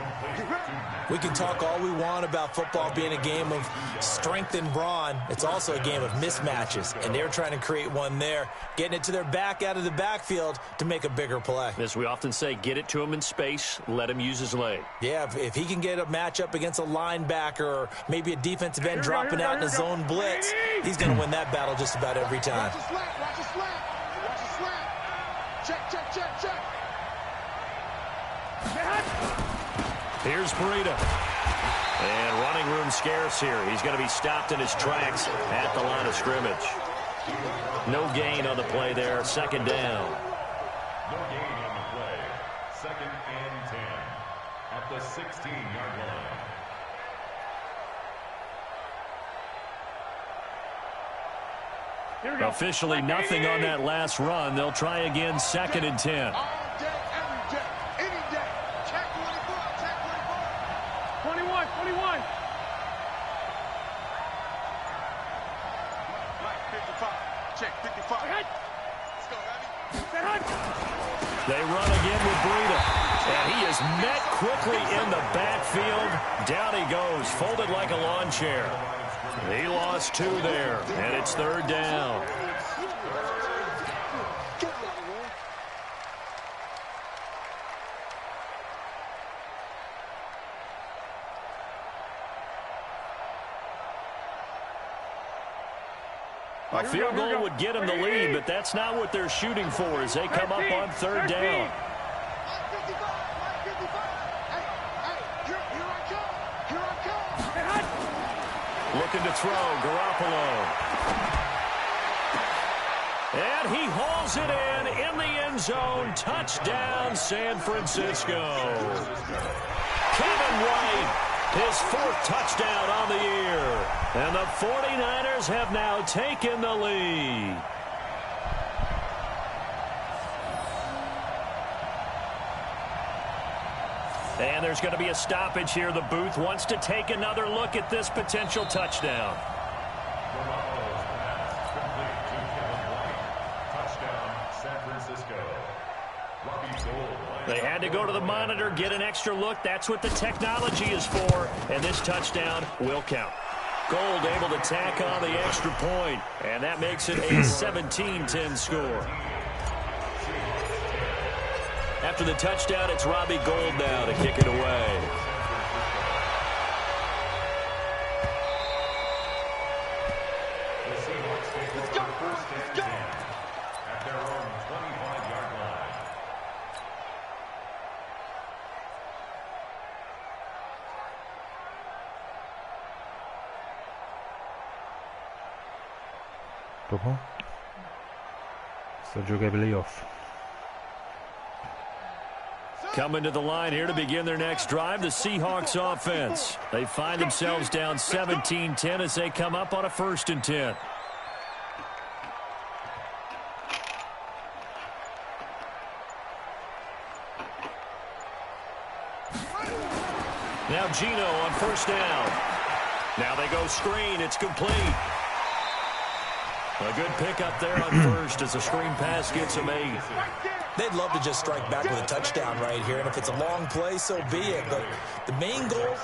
We can talk all we want about football being a game of strength and brawn. It's also a game of mismatches, and they're trying to create one there, getting it to their back out of the backfield to make a bigger play. As we often say, get it to him in space, let him use his leg. Yeah, if he can get a matchup against a linebacker or maybe a defensive end dropping out in a zone blitz, he's going to win that battle just about every time. Watch the slap. Check. Here's Breida. And running room scarce here. He's going to be stopped in his tracks at the line of scrimmage. No gain on the play there. 2nd down. No gain on the play. 2nd and 10 at the 16-yard line. Officially nothing on that last run. They'll try again 2nd and 10. All day, every day, any day. Check 21. Mike, 55. Check 55. Let's go, Abby. They run again with Breida. And he is met quickly in the backfield. Down he goes, folded like a lawn chair. He lost 2 there, and it's 3rd down. A field goal would get them the lead, but that's not what they're shooting for as they come up on 3rd down. Looking to throw, Garoppolo. And he hauls it in the end zone. Touchdown, San Francisco. Kevin White His 4th touchdown on the year. And the 49ers have now taken the lead. And there's going to be a stoppage here. The booth wants to take another look at this potential touchdown. They had to go to the monitor, get an extra look. That's what the technology is for. And this touchdown will count. Gold able to tack on the extra point. And that makes it a 17-10 score. After the touchdown, it's Robbie Gould now to kick it away. Let's go. Let's go. At their own 25-yard line. Dopo? Sta gioca ai playoff. Coming to the line here to begin their next drive, the Seahawks offense. They find themselves down 17-10 as they come up on a 1st and 10. Now Gino on 1st down. Now they go screen. It's complete. A good pickup there on 1st as a screen pass gets them 8. They'd love to just strike back with a touchdown right here, and if it's a long play, so be it. But the main goal,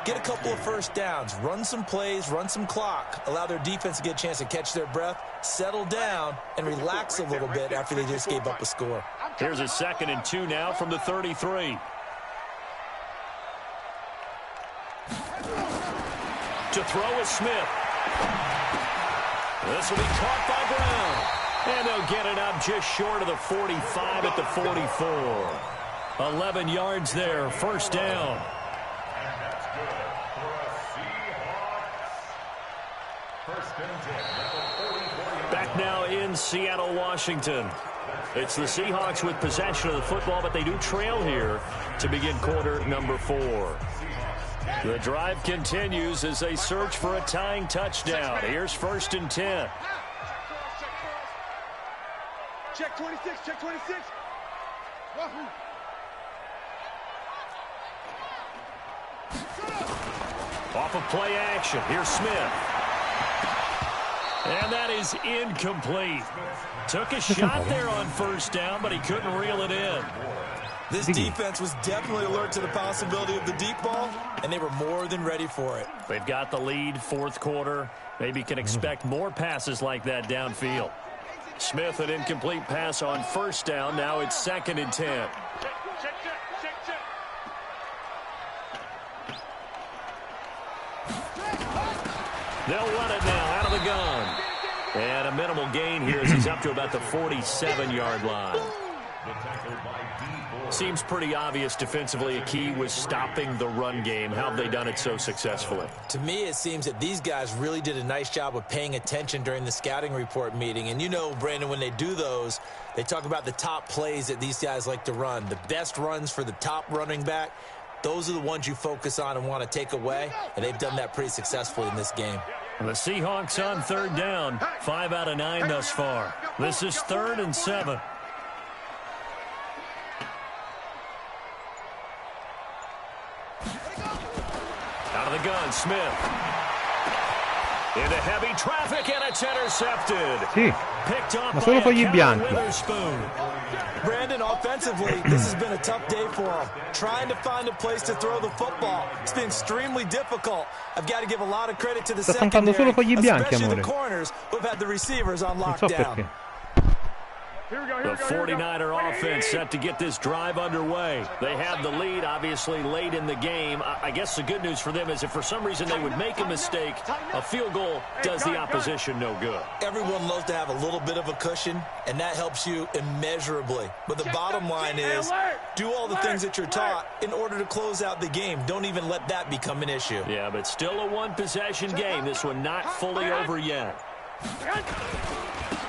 get a couple of 1st downs, run some plays, run some clock, allow their defense to get a chance to catch their breath, settle down, and relax a little bit after they just gave up a score. Here's a 2nd and 2 now from the 33. To throw is Smith. This will be caught by Brown. And they'll get it up just short of the 45 at the 44. 11 yards there, 1st down. And that's good for a Seahawks. 1st and 10 at the 44-yard Back now in Seattle, Washington. It's the Seahawks with possession of the football, but they do trail here to begin quarter number 4. The drive continues as they search for a tying touchdown. Here's 1st and 10. Check 26, check 26. Wahoo. Off of play action. Here's Smith. And that is incomplete. Took a shot there on 1st down, but he couldn't reel it in. This defense was definitely alert to the possibility of the deep ball, and they were more than ready for it. They've got the lead, 4th quarter. Maybe can expect more passes like that downfield. Smith, an incomplete pass on 1st down. Now it's 2nd and 10. Check. They'll run it now out of the gun. And a minimal gain here as he's up to about the 47-yard line. Seems pretty obvious defensively. A key was stopping the run game. How have they done it so successfully? To me, it seems that these guys really did a nice job of paying attention during the scouting report meeting. And you know, Brandon, when they do those, they talk about the top plays that these guys like to run. The best runs for the top running back, those are the ones you focus on and want to take away. And they've done that pretty successfully in this game. The Seahawks on 3rd down. 5 out of 9 thus far. This is 3rd and 7. Out of the gun, Smith. Into heavy traffic, and it's intercepted. Sì, Picked up ma solo by con gli a bianchi. Witherspoon. Brandon, offensively, this has been a tough day for them. Trying to find a place to throw the football. It's been extremely difficult. I've got to give a lot of credit to the Sta stampando solo con gli secondary, bianchi, especially amore. the corners who've had the receivers on Non so lockdown. perché. The 49er offense set to get this drive underway. They have the lead, obviously, late in the game. I guess the good news for them is if for some reason they would make a mistake, a field goal does the opposition no good. Everyone loves to have a little bit of a cushion, and that helps you immeasurably. But the bottom line is, do all the things that you're taught in order to close out the game. Don't even let that become an issue. Yeah, but still a one-possession game. This one not fully over yet.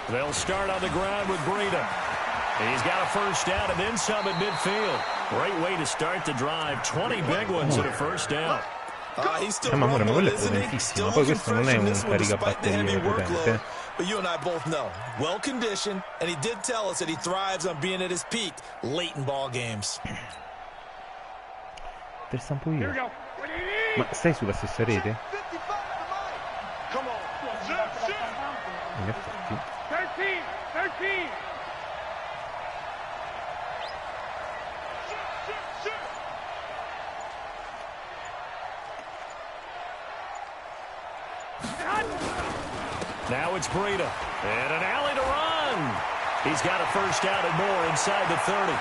They'll start on the ground with Breida. He's got a 1st down and then some at midfield. Great way to start the drive. 20 big ones at a 1st down. He's still ma quello rumbling, è isn't he? potentissimo. Still Poi looking questo non fresh è in un this one despite the heavy caricabatterie workload. potente. But you and I both know, well conditioned, and he did tell us that he thrives on being at his peak late in ball games. Te stampo io. Ma stai sulla stessa rete? In effetti. 13. Now it's Breida. And an alley to run. He's got a first down and more inside the 30.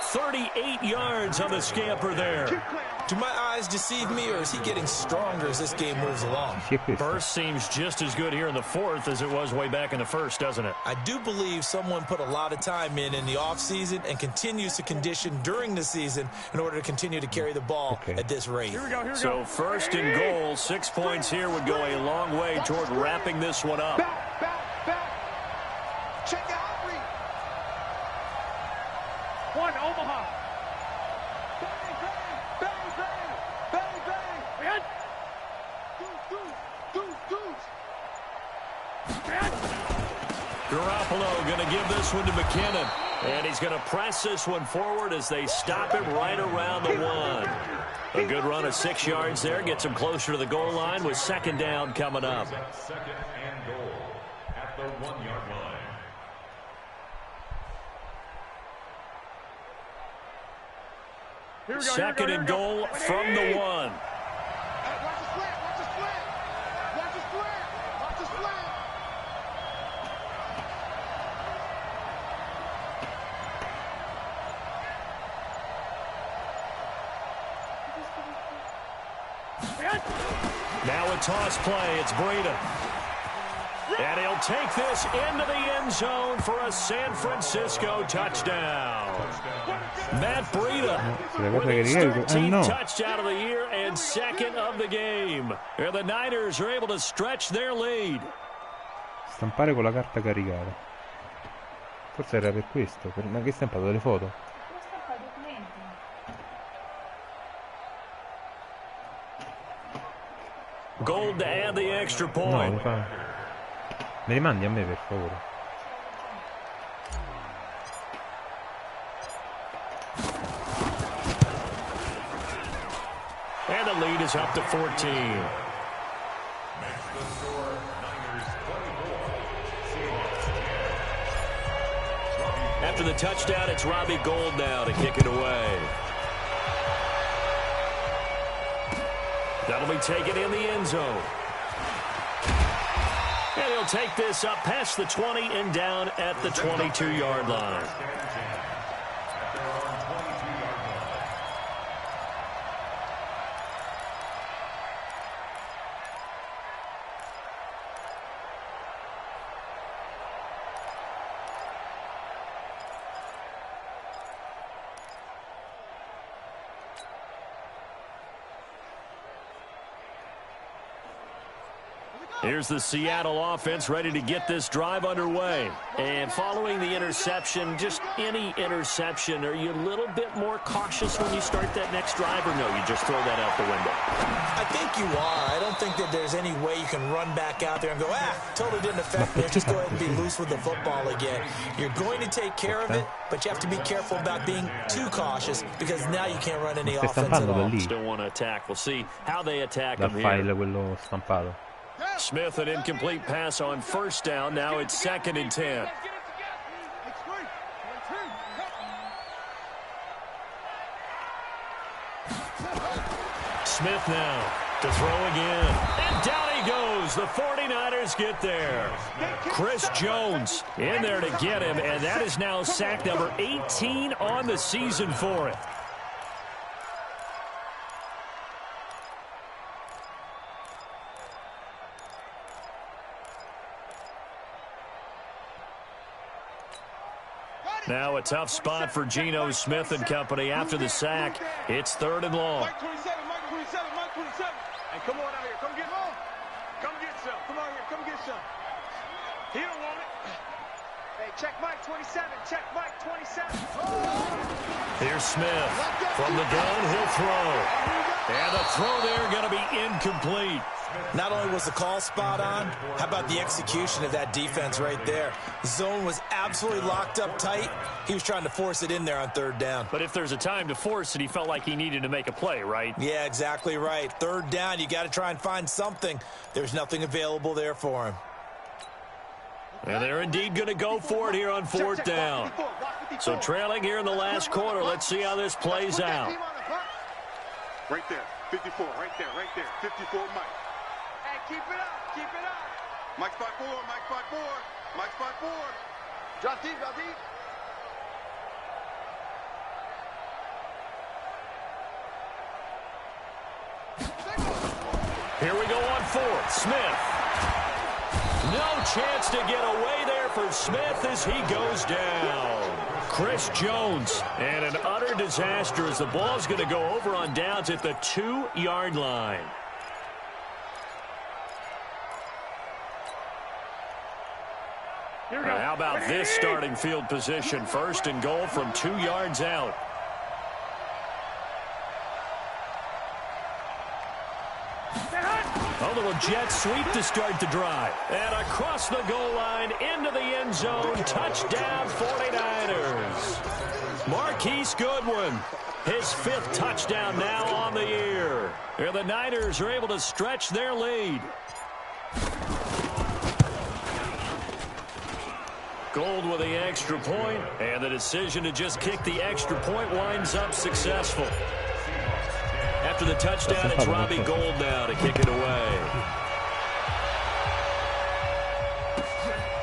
38 yards on the scamper there. Do my eyes deceive me, or is he getting stronger as this game moves along? Burst seems just as good here in the fourth as it was way back in the first, doesn't it? I do believe someone put a lot of time in the offseason and continues to condition during the season in order to continue to carry the ball at this rate. Here we go. So first and goal, 6 points here would go a long way toward wrapping this one up. Back. Check out Henry. One, Omaha. Garoppolo going to give this one to McKinnon. And he's going to press this one forward as they stop him right around the 1. A good run of 6 yards there. Gets him closer to the goal line with second down coming up. Second and goal at the 1-yard line. Second and goal from the 1. Now a toss play. It's Breida. And he'll take this into the end zone for a San Francisco touchdown. Matt Breida with his 13th touchdown of the year and second of the game. And the Niners are able to stretch their lead. Stampare con la carta caricata. Forse era per questo. Ma che hai stampato delle foto? Gold to add the extra point. No, me li mandi a me per favore. And the lead is up to 14. After the touchdown, it's Robbie Gould now to kick it away. That'll be taken in the end zone. And he'll take this up past the 20 and down at the 22-yard line. Here's the Seattle offense ready to get this drive underway. And following the interception, just any interception, are you a little bit more cautious when you start that next drive, or no, you just throw that out the window? I think you are. I don't think that there's any way you can run back out there and go, totally didn't affect me. Just go ahead and be loose with the football again. You're going to take care of it, but you have to be careful about being too cautious because now you can't run any offense at all. Still want to attack. We'll see how they attack him here. Dal file quello stampato. Smith, an incomplete pass on first down. Now it's 2nd and 10. Smith now to throw again. And down he goes. The 49ers get there. Chris Jones in there to get him, and that is now sack number 18 on the season for it. Now a tough spot for Geno Smith and company after the sack. It's 3rd and long. Mike 27, Mike 27, Mike 27. Hey, come on out here. Come get some. Come get some. Come out here. Come get some. He don't want it. Hey, check Mike 27. Check Mike 27. Here's Smith. From the gun, he'll throw. And the throw there going to be incomplete. Not only was the call spot on, how about the execution of that defense right there? Zone was absolutely locked up tight. He was trying to force it in there on third down. But if there's a time to force it, he felt like he needed to make a play, right? Yeah, exactly right. Third down, you got to try and find something. There's nothing available there for him. And they're indeed going to go for it here on fourth down. So trailing here in the last quarter. Let's see how this plays out. Right there, 54, right there, 54, Mike. Hey, keep it up, keep it up. Mike spot 4, Mike spot 4, Mike spot 4. Drop deep, drop deep. Here we go on fourth. Smith. No chance to get away there for Smith as he goes down. Chris Jones, and an utter disaster as the ball's going to go over on downs at the 2-yard line. How about this starting field position? First and goal from 2 yards out. A little jet sweep to start the drive. And across the goal line, into the end zone. Touchdown, 49ers. Marquise Goodwin, his 5th touchdown now on the year. And the Niners are able to stretch their lead. Gold with the extra point, and the decision to just kick the extra point winds up successful. After the touchdown, it's Robbie Gould now to kick it away.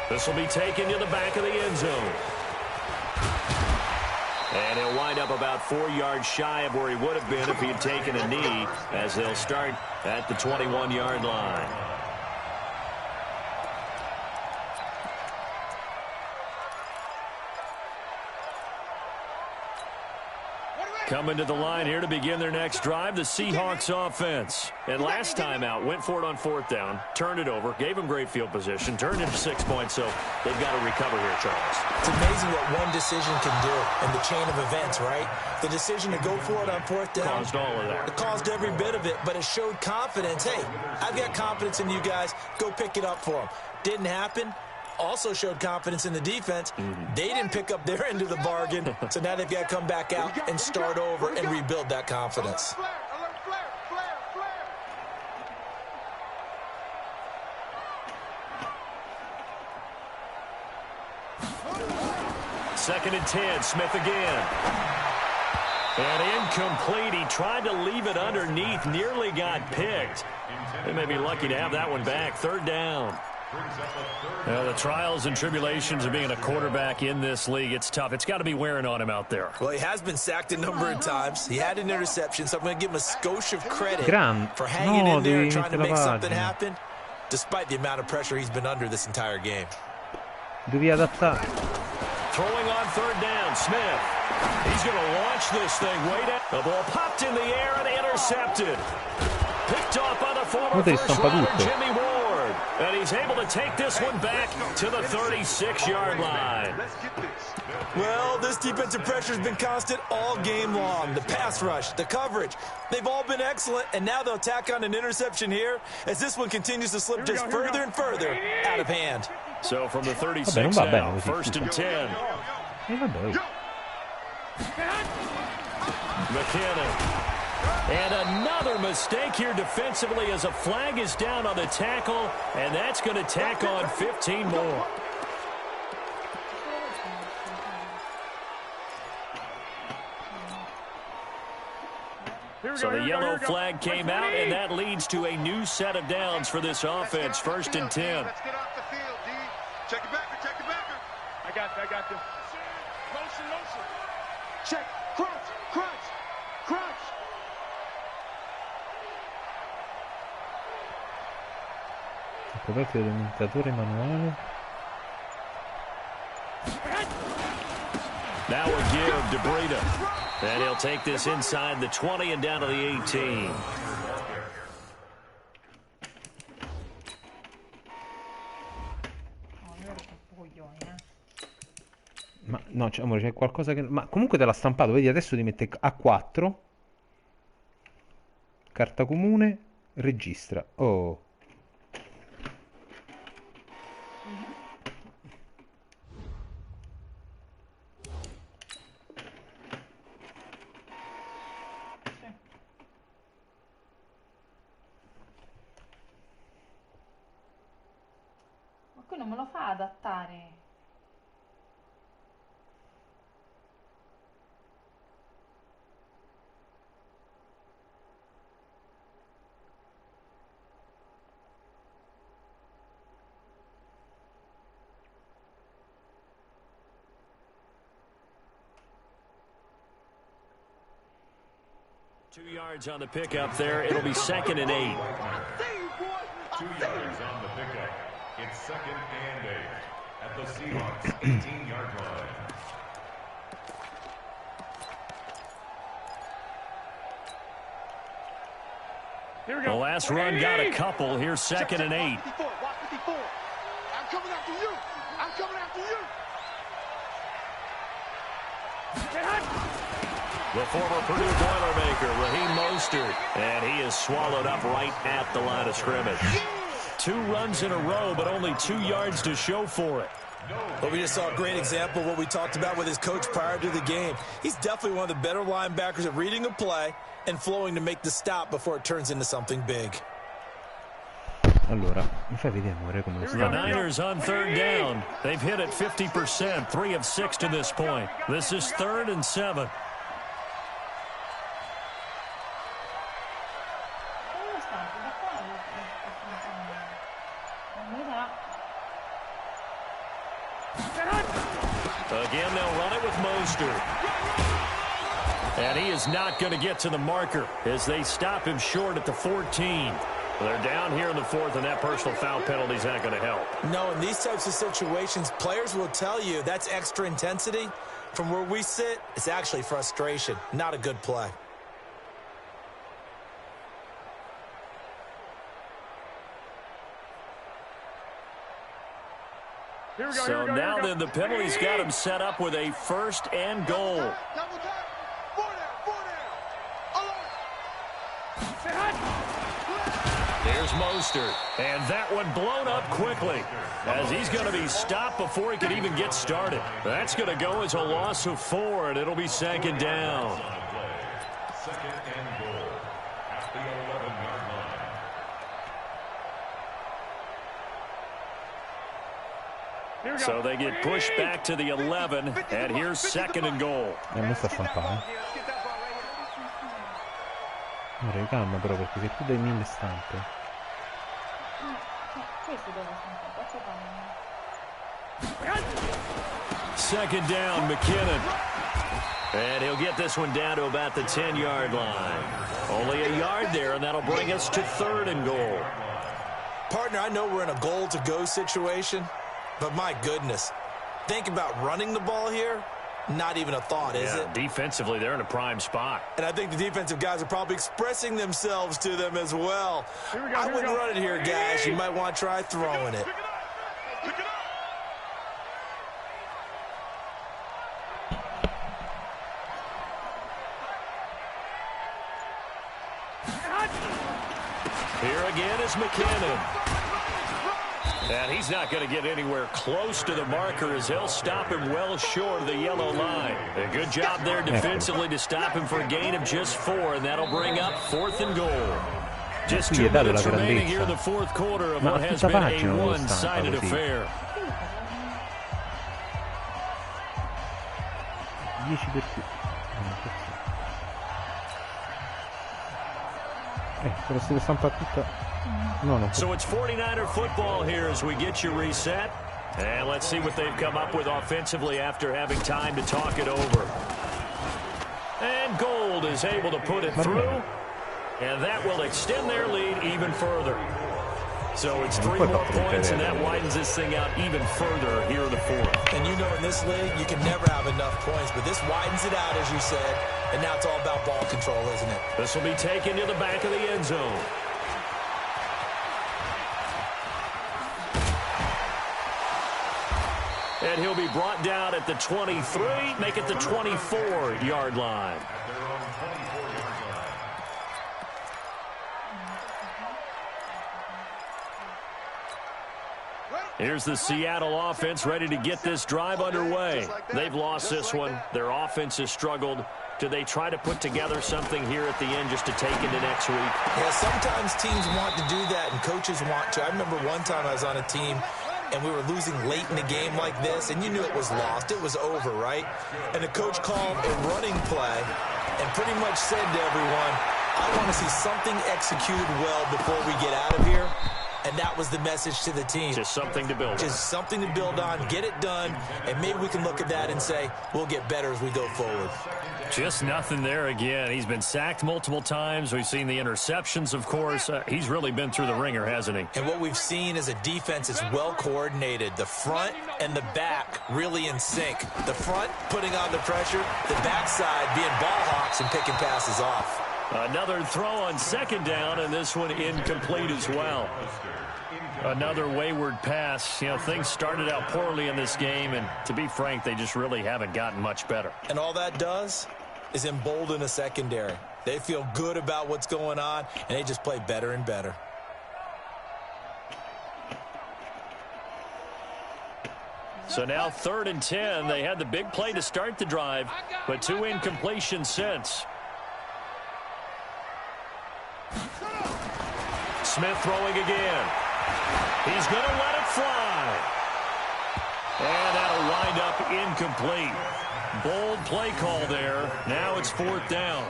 This will be taken to the back of the end zone. And he'll wind up about 4 yards shy of where he would have been if he had taken a knee, as they'll start at the 21-yard line. Coming to the line here to begin their next drive, the Seahawks offense. And last time out, went for it on fourth down, turned it over, gave them great field position, turned into 6 points, so they've got to recover here, Charles. It's amazing what one decision can do in the chain of events, right? The decision to go for it on fourth down. Caused all of that. It caused every bit of it, but it showed confidence. Hey, I've got confidence in you guys. Go pick it up for them. Didn't happen. Also showed confidence in the defense. They didn't pick up their end of the bargain, so now they've got to come back out and start over and rebuild that confidence. Second and 10, Smith again. And incomplete. He tried to leave it underneath, nearly got picked. They may be lucky to have that one back. Third down. Well, the trials and tribulations of being a quarterback in this league, it's tough. It's got to be wearing on him out there. Well, he has been sacked a number of times. He had an interception, so I'm going to give him a skosh of credit for hanging in there and trying to make something happen, despite the amount of pressure he's been under this entire game. Devi adattare. Throwing on third down, Smith. He's going to launch this thing way down. The ball popped in the air and intercepted. Picked off by the former first rounder, Jimmy Ward. And he's able to take this one back to the 36-yard line. Well, this defensive pressure has been constant all game long. The pass rush, the coverage, they've all been excellent, and now they'll tack on an interception here as this one continues to slip just further and further out of hand. So from the 36 now, first and 10. McKinnon. And another mistake here defensively as a flag is down on the tackle, and that's going to tack on 15 more. So the yellow flag came out, and that leads to a new set of downs for this offense. First and 10. Let's get off the field, D. Check it backer, check it backer. I got this. Motion. Check, crunch. Coperto dell'imitatore manuale. Now a give to Breida. And he'll take this inside the 20 and down to the 18. Ma no, amore, c'è qualcosa che... Ma comunque te l'ha stampato, vedi, adesso ti mette a 4. Carta comune, registra. Oh. Ma qui non me lo fa adattare. Two yards on the pickup there. It'll be 2nd and 8. 2 yards on the pickup. It's 2nd and 8 at the Seahawks 18-yard line. Here we go. The last run got a couple. Here's 2nd and 8. Watch 54. I'm coming after you. I'm coming after you. The former Purdue Boilermaker, Raheem Mostert, and he is swallowed up right at the line of scrimmage. 2 runs in a row, but only 2 yards to show for it. But we just saw a great example of what we talked about with his coach prior to the game. He's definitely one of the better linebackers at reading a play and flowing to make the stop before it turns into something big. Allora, mi fai vedere amore come lo The sta? Niners on 3rd down. They've hit it 50%, 3 of 6 to this point. This is 3rd and 7. Again, they'll run it with Mostert. And he is not going to get to the marker as they stop him short at the 14. They're down here in the 4th, and that personal foul penalty is not going to help. No, in these types of situations, players will tell you that's extra intensity. From where we sit, it's actually frustration, not a good play. So now then the penalty's got him set up with a 1st and goal. Double time. 4 down. There's Mostert, and that one blown up quickly as he's going to be stopped before he can even get started. That's going to go as a loss of 4, and it'll be 2nd down. 2nd and goal at the 11-yard line. So they get pushed back to the 11, and here's 2nd and goal. Non sta stampando. Amore, calma però, perché se tu dai 1000 stampe. Questo dove sono? 2nd down, McKinnon. And he'll get this one down to about the 10-yard line. Only a yard there, and that'll bring us to 3rd and goal. Partner, I know we're in a goal-to-go situation, but my goodness, think about running the ball here. Not even a thought, is it? Defensively, they're in a prime spot. And I think the defensive guys are probably expressing themselves to them as well. I wouldn't run it here, guys. You might want to try throwing it. Here again is McKinnon. And he's not going to get anywhere close to the marker as they'll stop him well short of the yellow line. A good job there defensively to stop him for a gain of just 4, and that'll bring up 4th and goal. Just 2 minutes remaining here in the 4th quarter of what has been a one-sided affair. 10 per più. Se lo si stampa tutta. No, no. So it's 49er football here as we get you reset. And let's see what they've come up with offensively after having time to talk it over. And Gold is able to put it through. And that will extend their lead even further. So it's 3 more points, and that widens this thing out even further here in the 4th. And you know in this league, you can never have enough points, but this widens it out, as you said. And now it's all about ball control, isn't it? This will be taken to the back of the end zone. And he'll be brought down at the 23, make it the 24-yard line. Here's the Seattle offense ready to get this drive underway. They've lost this one. Their offense has struggled. Do they try to put together something here at the end just to take into next week? Yeah, sometimes teams want to do that and coaches want to. I remember one time I was on a team and we were losing late in the game like this, and you knew it was lost. It was over, right? And the coach called a running play and pretty much said to everyone, I want to see something executed well before we get out of here. And that was the message to the team. Just something to build on. Just something to build on, get it done, and maybe we can look at that and say, we'll get better as we go forward. Just nothing there again. He's been sacked multiple times. We've seen the interceptions, of course. He's really been through the ringer, hasn't he? And what we've seen is a defense that's well coordinated. The front and the back really in sync. The front putting on the pressure, the backside being ball hawks and picking passes off. Another throw on second down, and this one incomplete as well. Another wayward pass. You know, things started out poorly in this game, and to be frank, they just really haven't gotten much better. And all that does is embolden a secondary. They feel good about what's going on, and they just play better and better. So now 3rd and 10. They had the big play to start the drive, but 2 incompletions since. Smith throwing again. He's going to let it fly. And that'll wind up incomplete. Bold play call there. Now it's 4th down.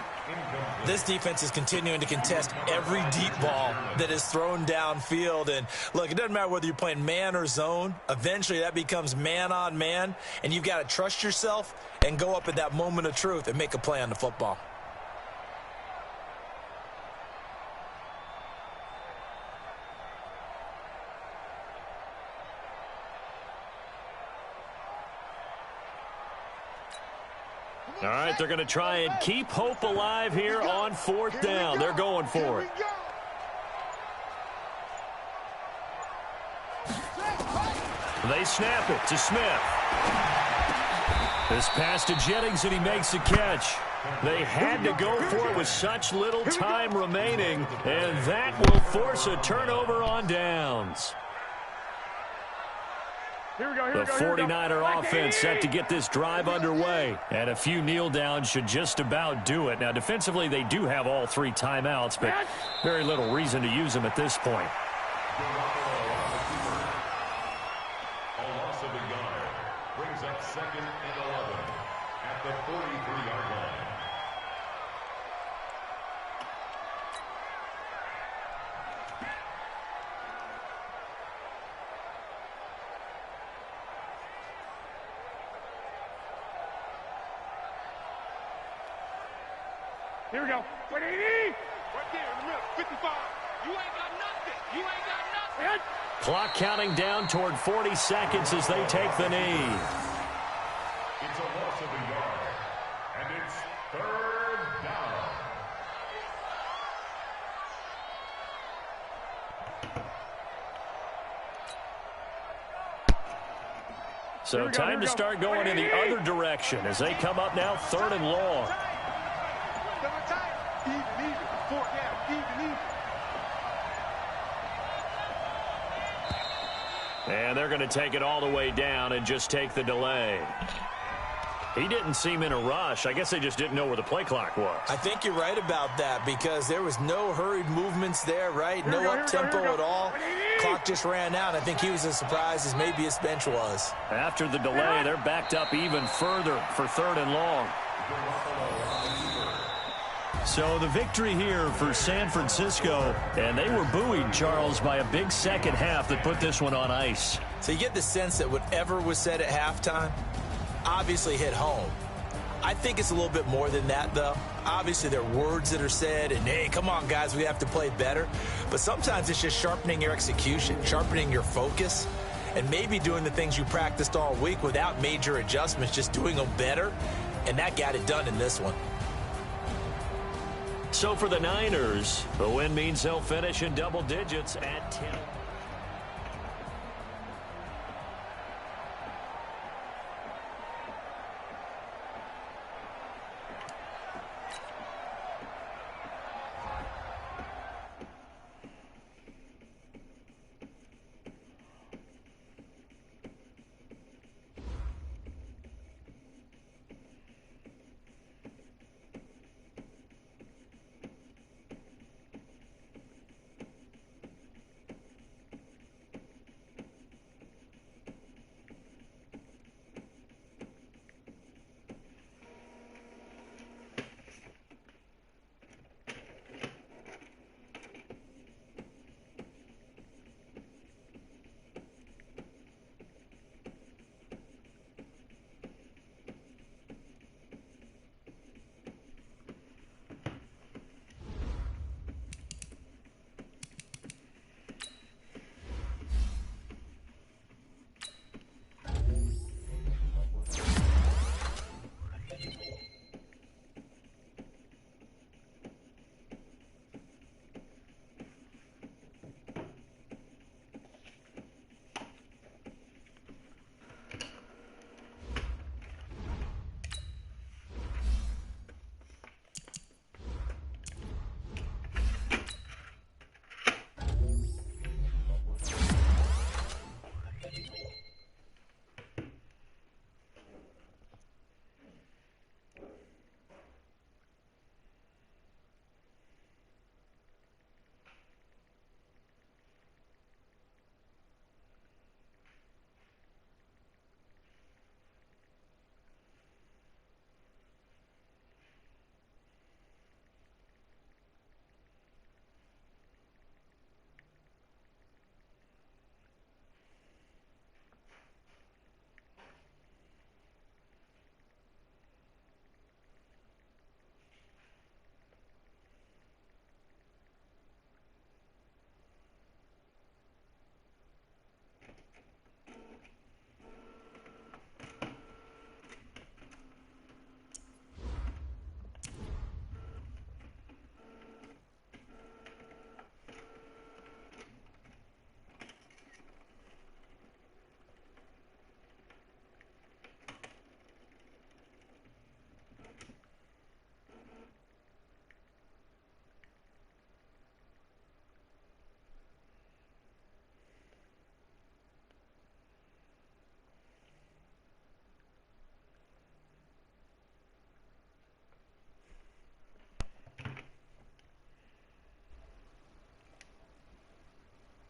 This defense is continuing to contest every deep ball that is thrown downfield. And look, it doesn't matter whether you're playing man or zone. Eventually that becomes man on man. And you've got to trust yourself and go up at that moment of truth and make a play on the football. All right, they're going to try and keep hope alive here on 4th down. They're going for it. They snap it to Smith. This pass to Jennings, and he makes the catch. They had to go for it with such little time remaining, and that will force a turnover on downs. The 49er offense set to get this drive underway, and a few kneel downs should just about do it. Now, defensively, they do have all 3 timeouts, but very little reason to use them at this point. A loss of a yard brings up 2nd and 11 at the 43-yard line. Here we go. 180. Right there in the middle. 55. You ain't got nothing. You ain't got nothing. Clock counting down toward 40 seconds as they take the knee. It's a loss of a yard, and it's 3rd down. So time to start going in the other direction as they come up now 3rd and long. And they're going to take it all the way down and just take the delay. He didn't seem in a rush. I guess they just didn't know where the play clock was. I think you're right about that because there was no hurried movements there, right? No up-tempo at all. Clock just ran out. I think he was as surprised as maybe his bench was. After the delay, they're backed up even further for 3rd and long. So the victory here for San Francisco, and they were buoyed, Charles, by a big second half that put this one on ice. So you get the sense that whatever was said at halftime obviously hit home. I think it's a little bit more than that, though. Obviously, there are words that are said, and, hey, come on, guys, we have to play better. But sometimes it's just sharpening your execution, sharpening your focus, and maybe doing the things you practiced all week without major adjustments, just doing them better, and that got it done in this one. So for the Niners, the win means they'll finish in double digits at 10.